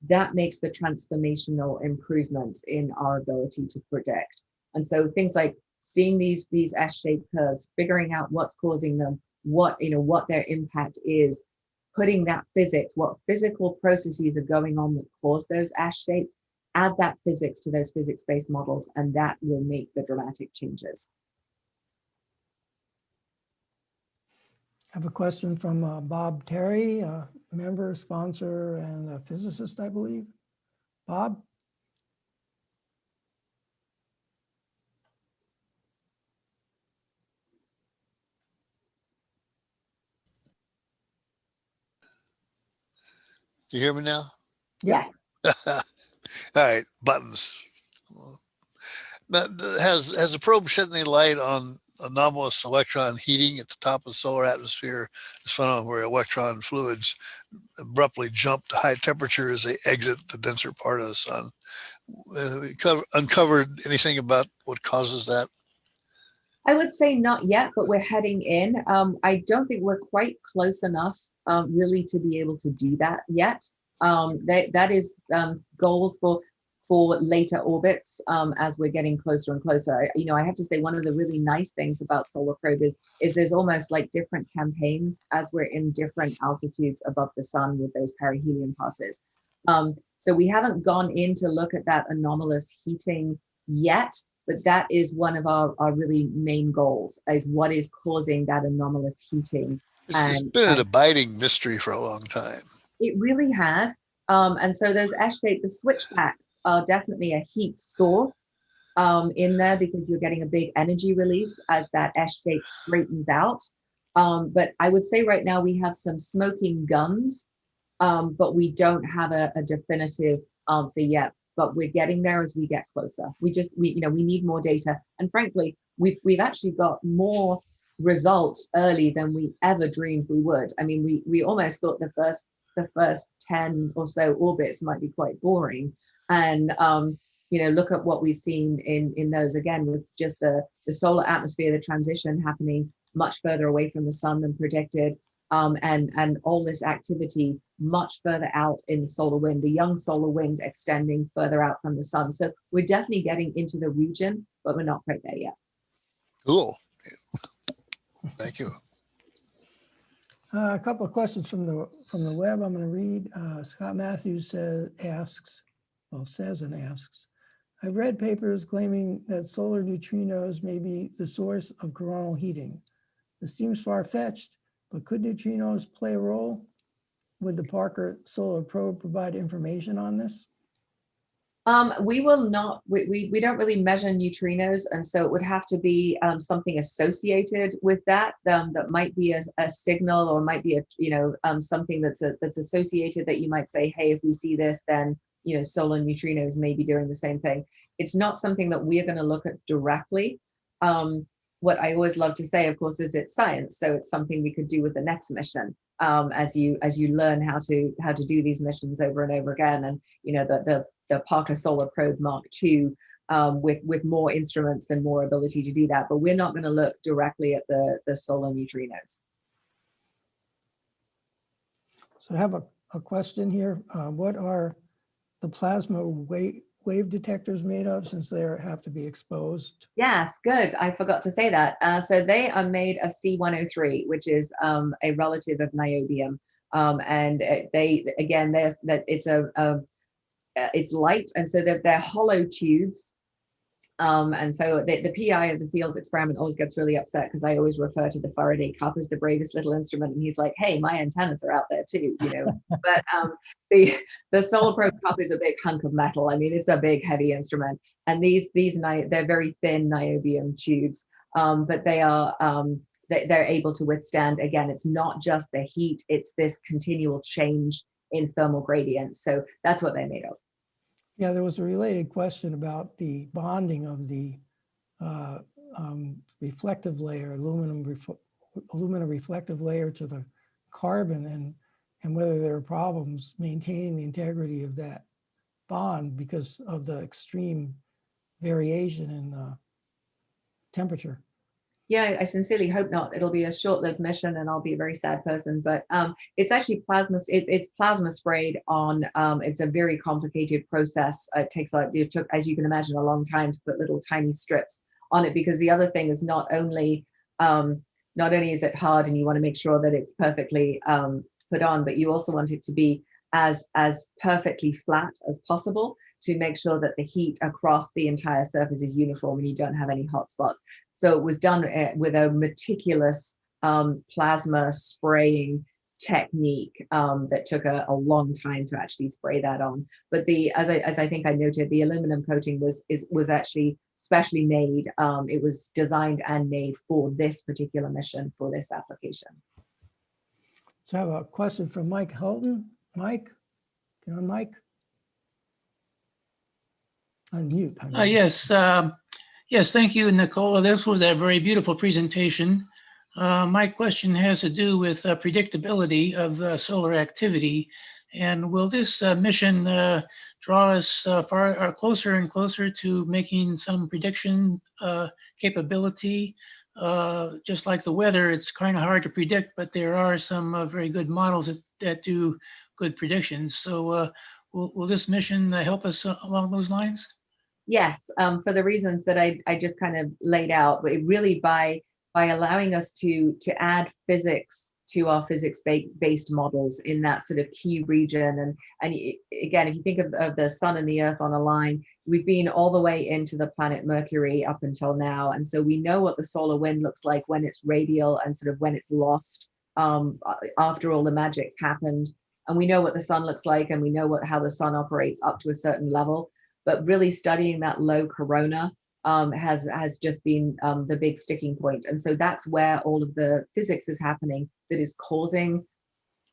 that makes the transformational improvements in our ability to predict. And so things like seeing these S-shaped curves, figuring out what's causing them, what their impact is, putting that physics, what physical processes are going on that cause those S-shapes, add that physics to those physics-based models, and that will make the dramatic changes. I have a question from Bob Terry, a member, sponsor, and a physicist, I believe. Bob? You hear me now? Yes. All right, buttons. Has the probe shed any light on anomalous electron heating at the top of the solar atmosphere, this phenomenon where electron fluids abruptly jump to high temperature as they exit the denser part of the sun. Uncovered anything about what causes that? I would say not yet, but we're heading in. I don't think we're quite close enough really to be able to do that yet. That is goals for later orbits as we're getting closer and closer. I have to say one of the really nice things about Solar Probe is there's almost like different campaigns as we're in different altitudes above the sun with those perihelion passes. So we haven't gone in to look at that anomalous heating yet, but that is one of our really main goals, is what is causing that anomalous heating. It's been an abiding mystery for a long time. It really has. And so those S-shaped, the switchbacks are definitely a heat source in there, because you're getting a big energy release as that S-shape straightens out. But I would say right now we have some smoking guns, but we don't have a definitive answer yet. But we're getting there as we get closer. We need more data. And frankly, we've actually got more results early than we ever dreamed we would. I mean, we almost thought the first 10 or so orbits might be quite boring. And look at what we've seen in those, again, with just the solar atmosphere, the transition happening much further away from the sun than predicted. And all this activity much further out in the solar wind, the young solar wind extending further out from the sun. So we're definitely getting into the region, but we're not quite there yet. Cool. Thank you. A couple of questions from the web I'm going to read. Scott Matthews says and asks, I've read papers claiming that solar neutrinos may be the source of coronal heating. This seems far-fetched, but could neutrinos play a role? Would the Parker Solar Probe provide information on this? We will not, we don't really measure neutrinos, and so it would have to be something associated with that that might be a signal, or might be something that's associated, that you might say, hey, if we see this, then solar neutrinos may be doing the same thing. It's not something that we're going to look at directly. What I always love to say, of course, is it's science, so it's something we could do with the next mission. As you learn how to do these missions over and over again, and the Parker Solar Probe Mark II with more instruments and more ability to do that. But we're not going to look directly at the solar neutrinos. So I have a question here. What are the plasma wave detectors made of, since they have to be exposed? Yes, good. I forgot to say that. So they are made of C103, which is a relative of niobium. And it's light, and so they're hollow tubes. And so the PI of the Fields experiment always gets really upset, because I always refer to the Faraday cup as the bravest little instrument, and he's like, hey, my antennas are out there too, But the Solar Probe cup is a big hunk of metal. I mean, it's a big, heavy instrument, and they're very thin niobium tubes, but they are they're able to withstand, again, it's not just the heat, it's this continual change in thermal gradients. So that's what they're made of. Yeah, there was a related question about the bonding of the reflective layer, aluminum reflective layer to the carbon, and whether there are problems maintaining the integrity of that bond because of the extreme variation in temperature. Yeah, I sincerely hope not. It'll be a short-lived mission, and I'll be a very sad person. But it's actually plasma. It's plasma sprayed on. It's a very complicated process. It took, as you can imagine, a long time to put little tiny strips on it, because the other thing is not only is it hard, and you want to make sure that it's perfectly put on, but you also want it to be as perfectly flat as possible, to make sure that the heat across the entire surface is uniform and you don't have any hot spots. So it was done with a meticulous plasma spraying technique that took a long time to actually spray that on. But as I think I noted, the aluminum coating was actually specially made. It was designed and made for this particular mission, for this application. So I have a question from Mike Helton. Mike, can I unmute? Yes. Yes, thank you, Nicola. This was a very beautiful presentation. My question has to do with predictability of solar activity. And will this mission draw us far closer and closer to making some prediction capability? Just like the weather, it's kind of hard to predict, but there are some very good models that do good predictions. So will this mission help us along those lines? Yes, for the reasons that I just kind of laid out, but it really by allowing us to add physics to our physics-based models in that sort of key region. And again, if you think of the sun and the earth on a line, we've been all the way into the planet Mercury up until now. And so we know what the solar wind looks like when it's radial and sort of when it's lost after all the magic's happened. And we know what the sun looks like, and we know how the sun operates up to a certain level. But really studying that low corona has just been the big sticking point. And so that's where all of the physics is happening that is causing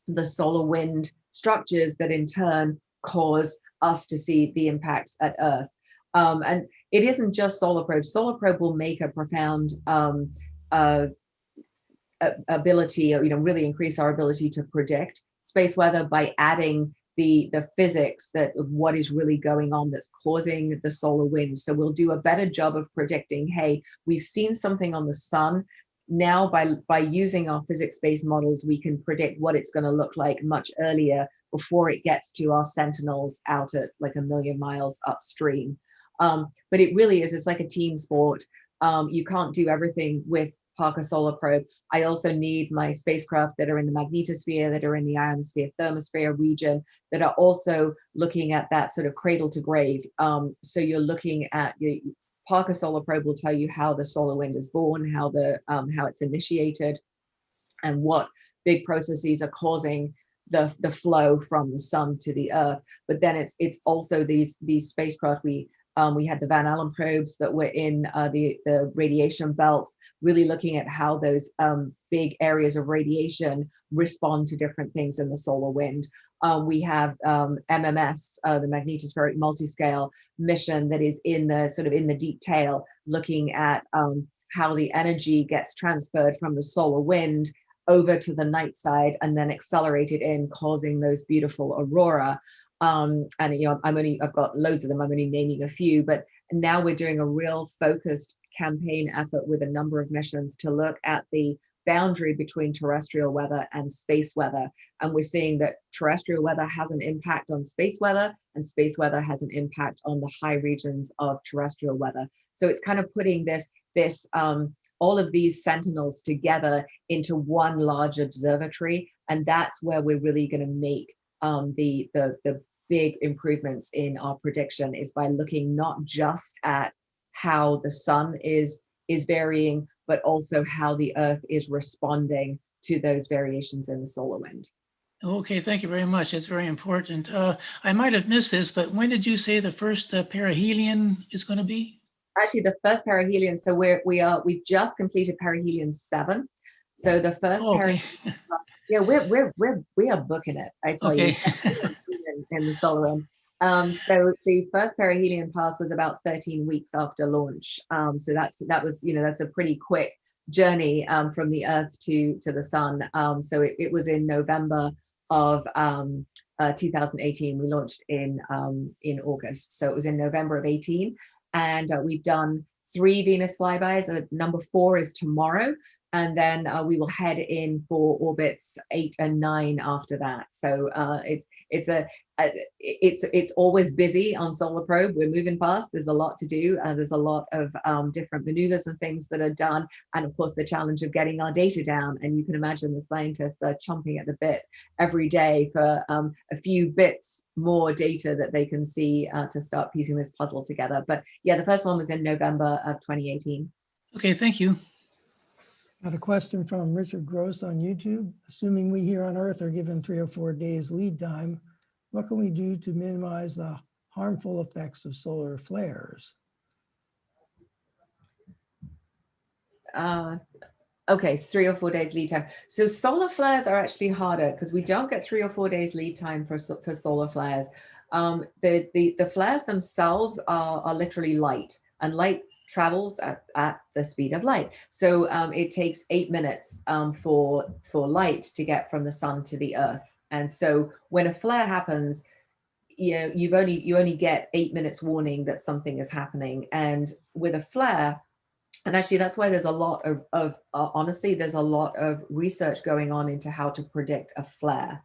the solar wind structures that in turn cause us to see the impacts at Earth. And it isn't just Solar Probe. Solar Probe will make a profound ability, or really increase our ability to predict space weather by adding the physics that of what is really going on that's causing the solar wind. So we'll do a better job of predicting, hey, we've seen something on the sun. Now by using our physics-based models, we can predict what it's going to look like much earlier before it gets to our sentinels out at like 1 million miles upstream. But it really is, it's like a team sport. You can't do everything with Parker Solar Probe. I also need my spacecraft that are in the magnetosphere, that are in the ionosphere, thermosphere region, that are also looking at that sort of cradle to grave. So you're looking at Parker Solar Probe will tell you how the solar wind is born, how it's initiated, and what big processes are causing the flow from the sun to the earth. But then it's also these spacecraft. We had the Van Allen probes that were in the radiation belts, really looking at how those big areas of radiation respond to different things in the solar wind. We have MMS, the magnetospheric multiscale mission, that is in the deep tail, looking at how the energy gets transferred from the solar wind over to the night side and then accelerated in, causing those beautiful aurora. And I've got loads of them. I'm only naming a few, but now we're doing a real focused campaign effort with a number of missions to look at the boundary between terrestrial weather and space weather. And we're seeing that terrestrial weather has an impact on space weather, and space weather has an impact on the high regions of terrestrial weather. So it's kind of putting all of these sentinels together into one large observatory. And that's where we're really going to make the big improvements in our prediction, is by looking not just at how the sun is varying, but also how the Earth is responding to those variations in the solar wind. Okay, thank you very much. That's very important. I might have missed this, but when did you say the first perihelion is going to be? Actually, the first perihelion. So we've just completed perihelion 7. So the first perihelion. Yeah, we are booking it. I tell you, in the solar wind. So the first perihelion pass was about 13 weeks after launch. So that was a pretty quick journey from the Earth to the sun. So it was in November of 2018. We launched in August. So it was in November of 18, and we've done 3 Venus flybys. Number 4 is tomorrow. And then we will head in for orbits 8 and 9 after that. So it's always busy on Solar Probe. We're moving fast. There's a lot to do. There's a lot of different maneuvers and things that are done. And of course, the challenge of getting our data down. And you can imagine the scientists are chomping at the bit every day for a few bits more data that they can see to start piecing this puzzle together. But yeah, the first one was in November of 2018. Okay, thank you. Got a question from Richard Gross on YouTube. Assuming we here on Earth are given 3 or 4 days lead time, what can we do to minimize the harmful effects of solar flares? Okay, it's 3 or 4 days lead time. So solar flares are actually harder because we don't get 3 or 4 days lead time for solar flares. The flares themselves are literally light, and light travels at the speed of light. So it takes 8 minutes for light to get from the sun to the earth. And so when a flare happens, you only get 8 minutes warning that something is happening. And with a flare, and actually that's why there's a lot of honestly, there's a lot of research going on into how to predict a flare,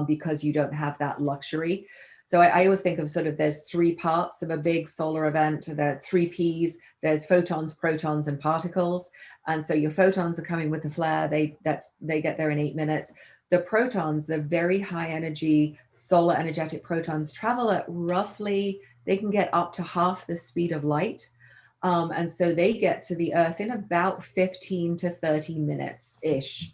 because you don't have that luxury. So I always think of sort of, there's 3 parts of a big solar event. There are 3 Ps. There's photons, protons, and particles. And so your photons are coming with the flare. They get there in 8 minutes. The protons, the very high energy solar energetic protons, travel at roughly, they can get up to half the speed of light. And so they get to the Earth in about 15 to 30 minutes-ish,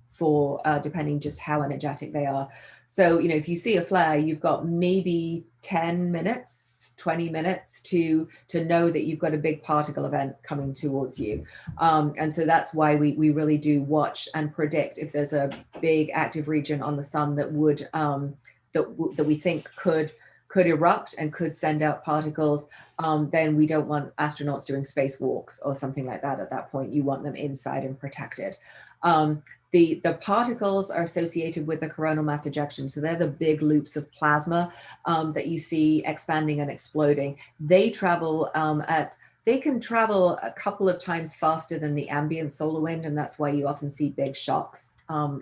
for depending just how energetic they are. So, if you see a flare, you've got maybe 10 minutes, 20 minutes to know that you've got a big particle event coming towards you. And so that's why we really do watch and predict if there's a big active region on the sun that would, that we think could erupt and could send out particles. Then we don't want astronauts doing spacewalks or something like that at that point. You want them inside and protected. The particles are associated with the coronal mass ejection. So they're the big loops of plasma that you see expanding and exploding. They travel they can travel a couple of times faster than the ambient solar wind. And that's why you often see big shocks,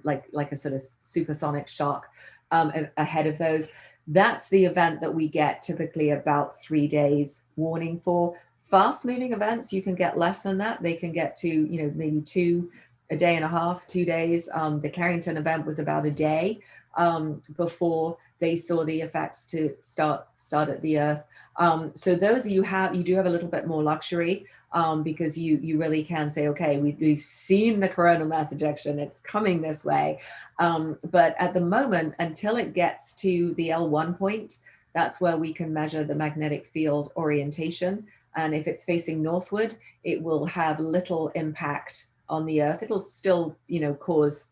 like a sort of supersonic shock ahead of those. That's the event that we get typically about 3 days warning for. Fast moving events, you can get less than that. They can get to, maybe a day and a half, 2 days. The Carrington event was about a day before they saw the effects to start at the Earth. So those you do have a little bit more luxury, because you really can say, okay, we've seen the coronal mass ejection, it's coming this way. But at the moment, until it gets to the L1 point, that's where we can measure the magnetic field orientation. And if it's facing northward, it will have little impact on the Earth. It'll still, cause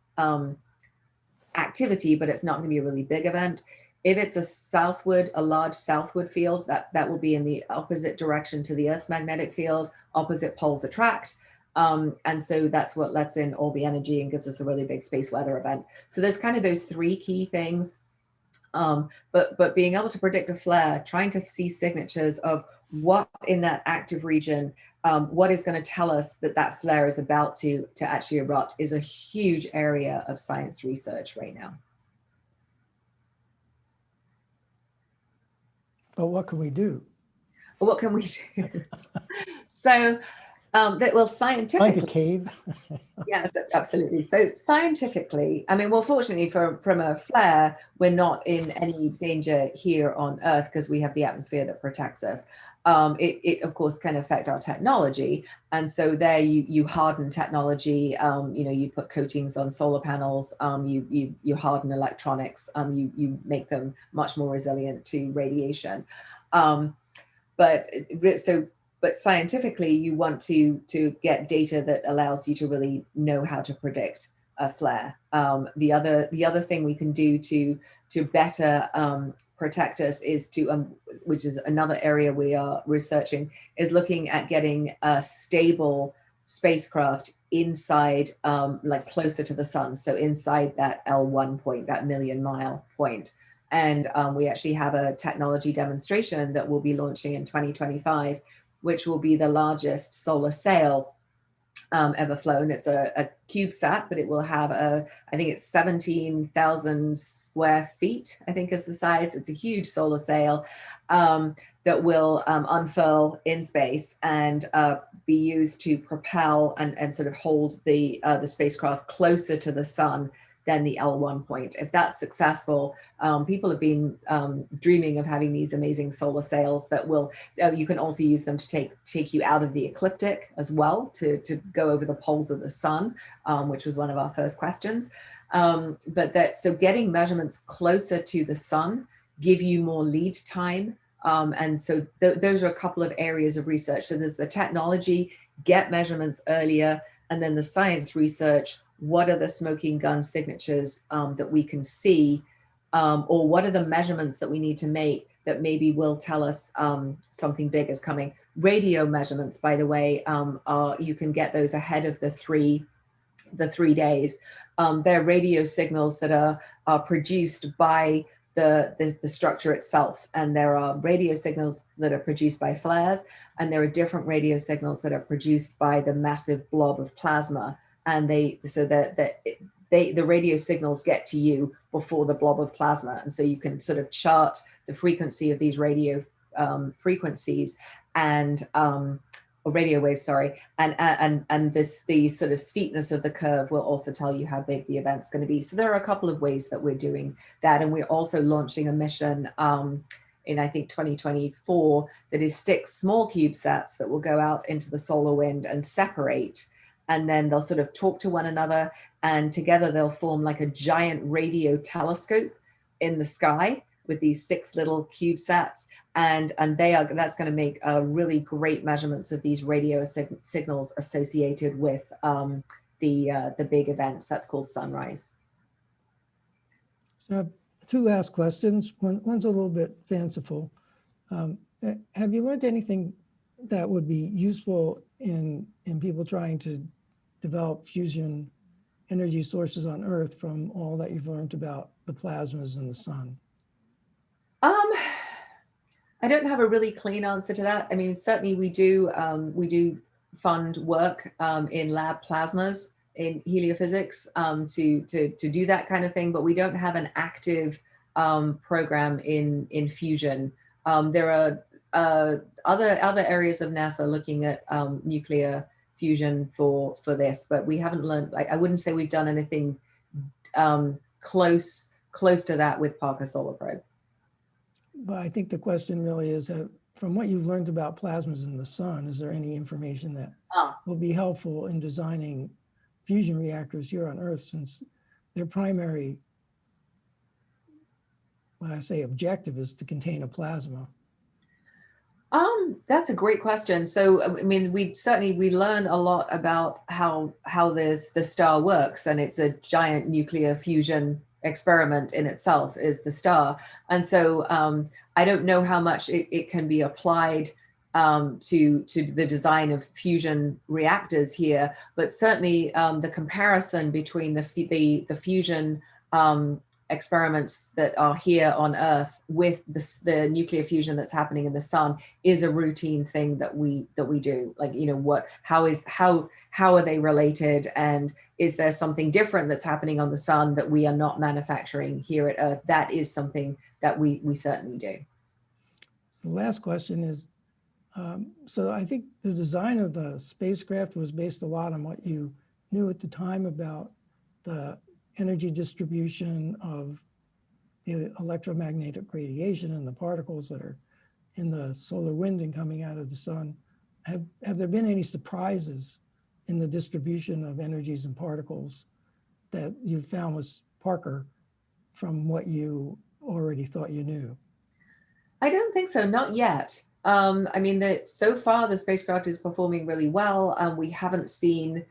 activity, but it's not going to be a really big event. If it's a large southward field, that will be in the opposite direction to the Earth's magnetic field. Opposite poles attract. And so that's what lets in all the energy and gives us a really big space weather event. So there's kind of those 3 key things. But being able to predict a flare, trying to see signatures of what in that active region, what is going to tell us that flare is about to actually erupt, is a huge area of science research right now. But what can we do? What can we do? So, scientifically, Like a cave. yes, absolutely. So scientifically, fortunately from a flare, we're not in any danger here on Earth because we have the atmosphere that protects us. It of course can affect our technology, and so there you harden technology. You put coatings on solar panels. You harden electronics. You make them much more resilient to radiation. But scientifically, you want to get data that allows you to really know how to predict a flare. The other thing we can do to better protect us is which is another area we are researching, is looking at getting a stable spacecraft inside, like closer to the sun, so inside that L1 point, that million-mile point. And we actually have a technology demonstration that we'll be launching in 2025, which will be the largest solar sail ever flown. It's a CubeSat, but it will have I think it's 17,000 square feet, I think is the size. It's a huge solar sail that will unfurl in space and be used to propel and sort of hold the spacecraft closer to the sun than the L1 point. If that's successful, people have been dreaming of having these amazing solar sails that will, you can also use them to take you out of the ecliptic as well, to go over the poles of the sun, which was one of our first questions. So getting measurements closer to the sun give you more lead time. And so those are a couple of areas of research. So there's the technology, get measurements earlier, and then the science research. What are the smoking gun signatures that we can see, or what are the measurements that we need to make that maybe will tell us something big is coming. Radio measurements, by the way, you can get those ahead of the 3 days. They're radio signals that are produced by the structure itself. And there are radio signals that are produced by flares, and there are different radio signals that are produced by the massive blob of plasma. And the radio signals get to you before the blob of plasma. And so you can sort of chart the frequency of these radio frequencies and or radio waves, sorry, and the sort of steepness of the curve will also tell you how big the event's going to be. So there are a couple of ways that we're doing that, and we're also launching a mission in I think 2024 that is 6 small CubeSats that will go out into the solar wind and separate, and then they'll sort of talk to one another, and together they'll form like a giant radio telescope in the sky with these 6 little CubeSats, and that's going to make really great measurements of these radio signals associated with the big events. That's called Sunrise. So 2 last questions. One's a little bit fanciful. Have you learned anything that would be useful in people trying to develop fusion energy sources on Earth from all that you've learned about the plasmas in the sun? I don't have a really clean answer to that. I mean, certainly we do fund work in lab plasmas in heliophysics to do that kind of thing, but we don't have an active program in fusion. There are other areas of NASA looking at nuclear fusion for this, but we haven't learned. I wouldn't say we've done anything close to that with Parker Solar Probe. But I think the question really is, from what you've learned about plasmas in the sun, is there any information that will be helpful in designing fusion reactors here on Earth, since their primary, when I say objective, is to contain a plasma? That's a great question. So, I mean, we learn a lot about how the star works, and it's a giant nuclear fusion experiment in itself is the star. And so I don't know how much it can be applied to the design of fusion reactors here, but certainly the comparison between the fusion experiments that are here on Earth with the nuclear fusion that's happening in the sun is a routine thing that we do. Like, you know, how are they related, and is there something different that's happening on the sun that we are not manufacturing here at Earth? That is something that we certainly do. So the last question is, so I think the design of the spacecraft was based a lot on what you knew at the time about the energy distribution of the electromagnetic radiation and the particles that are in the solar wind and coming out of the sun. Have there been any surprises in the distribution of energies and particles that you found was Parker from what you already thought you knew? I don't think so, not yet. I mean, so far the spacecraft is performing really well. We haven't seen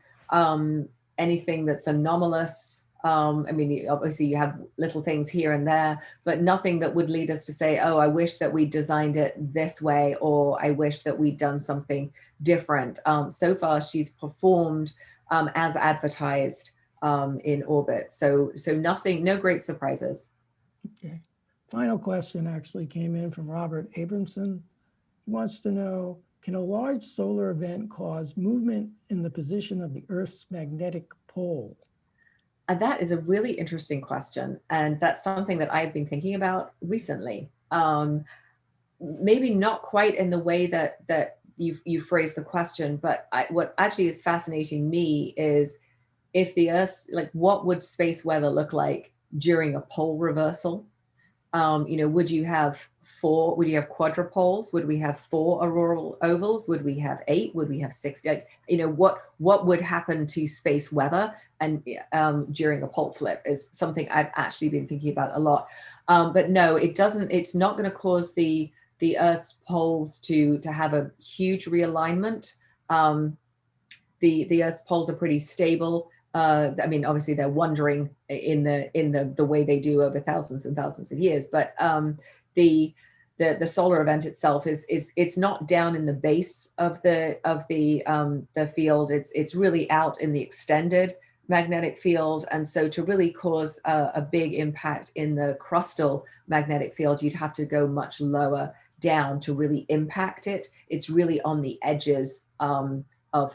anything that's anomalous. I mean, obviously you have little things here and there, but nothing that would lead us to say, oh, I wish that we designed it this way, or I wish that we'd done something different. So far she's performed as advertised in orbit. So nothing, no great surprises. Okay. Final question actually came in from Robert Abramson. He wants to know, can a large solar event cause movement in the position of the Earth's magnetic pole? And that is a really interesting question. And that's something that I've been thinking about recently. Maybe not quite in the way that you phrased the question, but what actually is fascinating me is if the Earth's, like, what would space weather look like during a pole reversal? You know, would you have quadrupoles? Would we have 4 auroral ovals? Would we have 8? Would we have 6? Like, you know, what would happen to space weather and during a pole flip is something I've actually been thinking about a lot. But no, it doesn't. It's not going to cause the Earth's poles to have a huge realignment. The Earth's poles are pretty stable. I mean, obviously they're wandering in the way they do over thousands and thousands of years, but the solar event itself is it's not down in the base of the field. It's really out in the extended magnetic field. And so to really cause a big impact in the crustal magnetic field, you'd have to go much lower down to really impact it. It's really on the edges of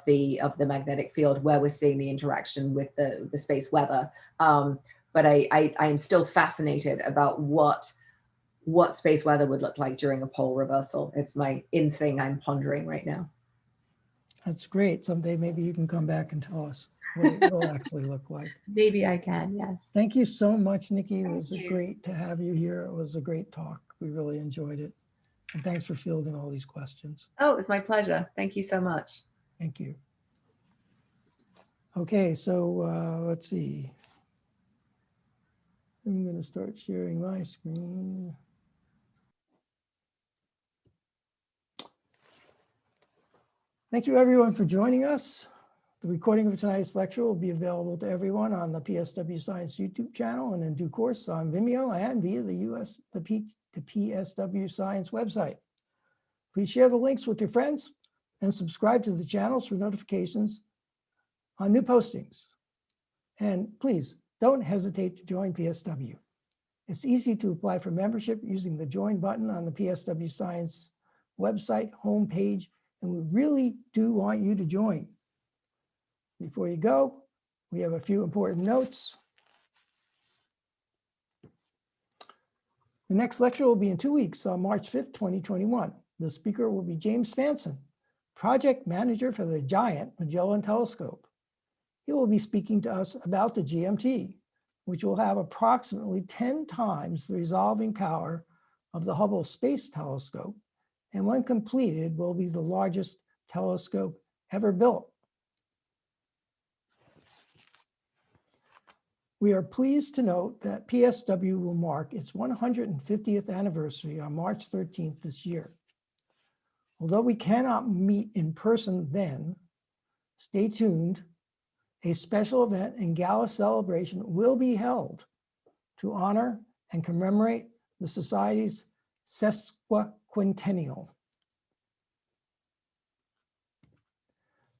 the magnetic field where we're seeing the interaction with the space weather. But I am still fascinated about what space weather would look like during a pole reversal. It's my thing I'm pondering right now. That's great. Someday maybe you can come back and tell us what it will actually look like. Maybe I can, yes. Thank you so much, Nikki. It was Thank you. great to have you here. It was a great talk. We really enjoyed it. And thanks for fielding all these questions. Oh, it was my pleasure. Thank you so much. Thank you. Okay, so let's see. I'm going to start sharing my screen. Thank you, everyone, for joining us. The recording of tonight's lecture will be available to everyone on the PSW Science YouTube channel and in due course on Vimeo and via the PSW Science website. Please share the links with your friends and subscribe to the channels for notifications on new postings. And please don't hesitate to join PSW. It's easy to apply for membership using the join button on the PSW Science website homepage, and we really do want you to join. Before you go, we have a few important notes. The next lecture will be in 2 weeks on March 5th, 2021. The speaker will be James Fanson, project manager for the Giant Magellan Telescope. He will be speaking to us about the GMT, which will have approximately 10 times the resolving power of the Hubble Space Telescope, and when completed, will be the largest telescope ever built. We are pleased to note that PSW will mark its 150th anniversary on March 13th this year. Although we cannot meet in person then, stay tuned. A special event and gala celebration will be held to honor and commemorate the Society's sesquicentennial.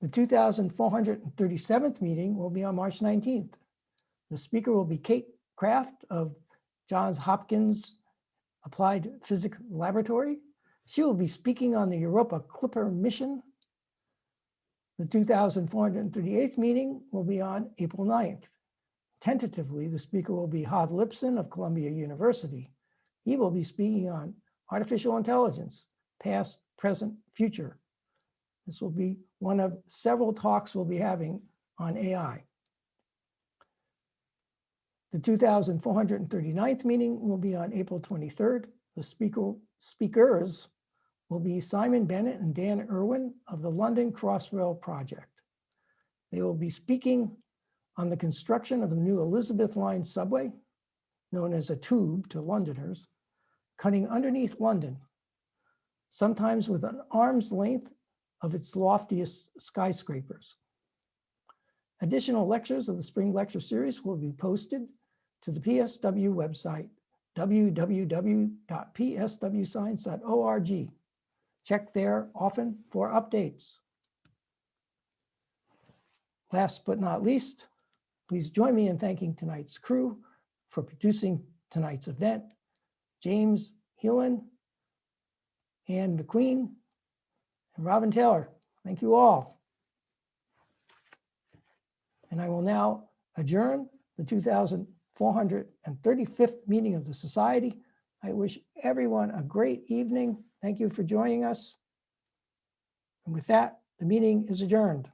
The 2437th meeting will be on March 19th. The speaker will be Kate Kraft of Johns Hopkins Applied Physics Laboratory. She will be speaking on the Europa Clipper mission. The 2438th meeting will be on April 9th. Tentatively, the speaker will be Hod Lipson of Columbia University. He will be speaking on artificial intelligence, past, present, future. This will be one of several talks we'll be having on AI. The 2439th meeting will be on April 23rd. The speakers will be Simon Bennett and Dan Irwin of the London Crossrail Project. They will be speaking on the construction of the new Elizabeth Line subway, known as a tube to Londoners, cutting underneath London, sometimes with an arm's length of its loftiest skyscrapers. Additional lectures of the spring lecture series will be posted to the PSW website, www.pswscience.org. Check there often for updates. Last but not least, please join me in thanking tonight's crew for producing tonight's event: James Heelan, Ann McQueen, and Robin Taylor. Thank you all. And I will now adjourn the 2435th meeting of the Society. I wish everyone a great evening. Thank you for joining us. And with that, the meeting is adjourned.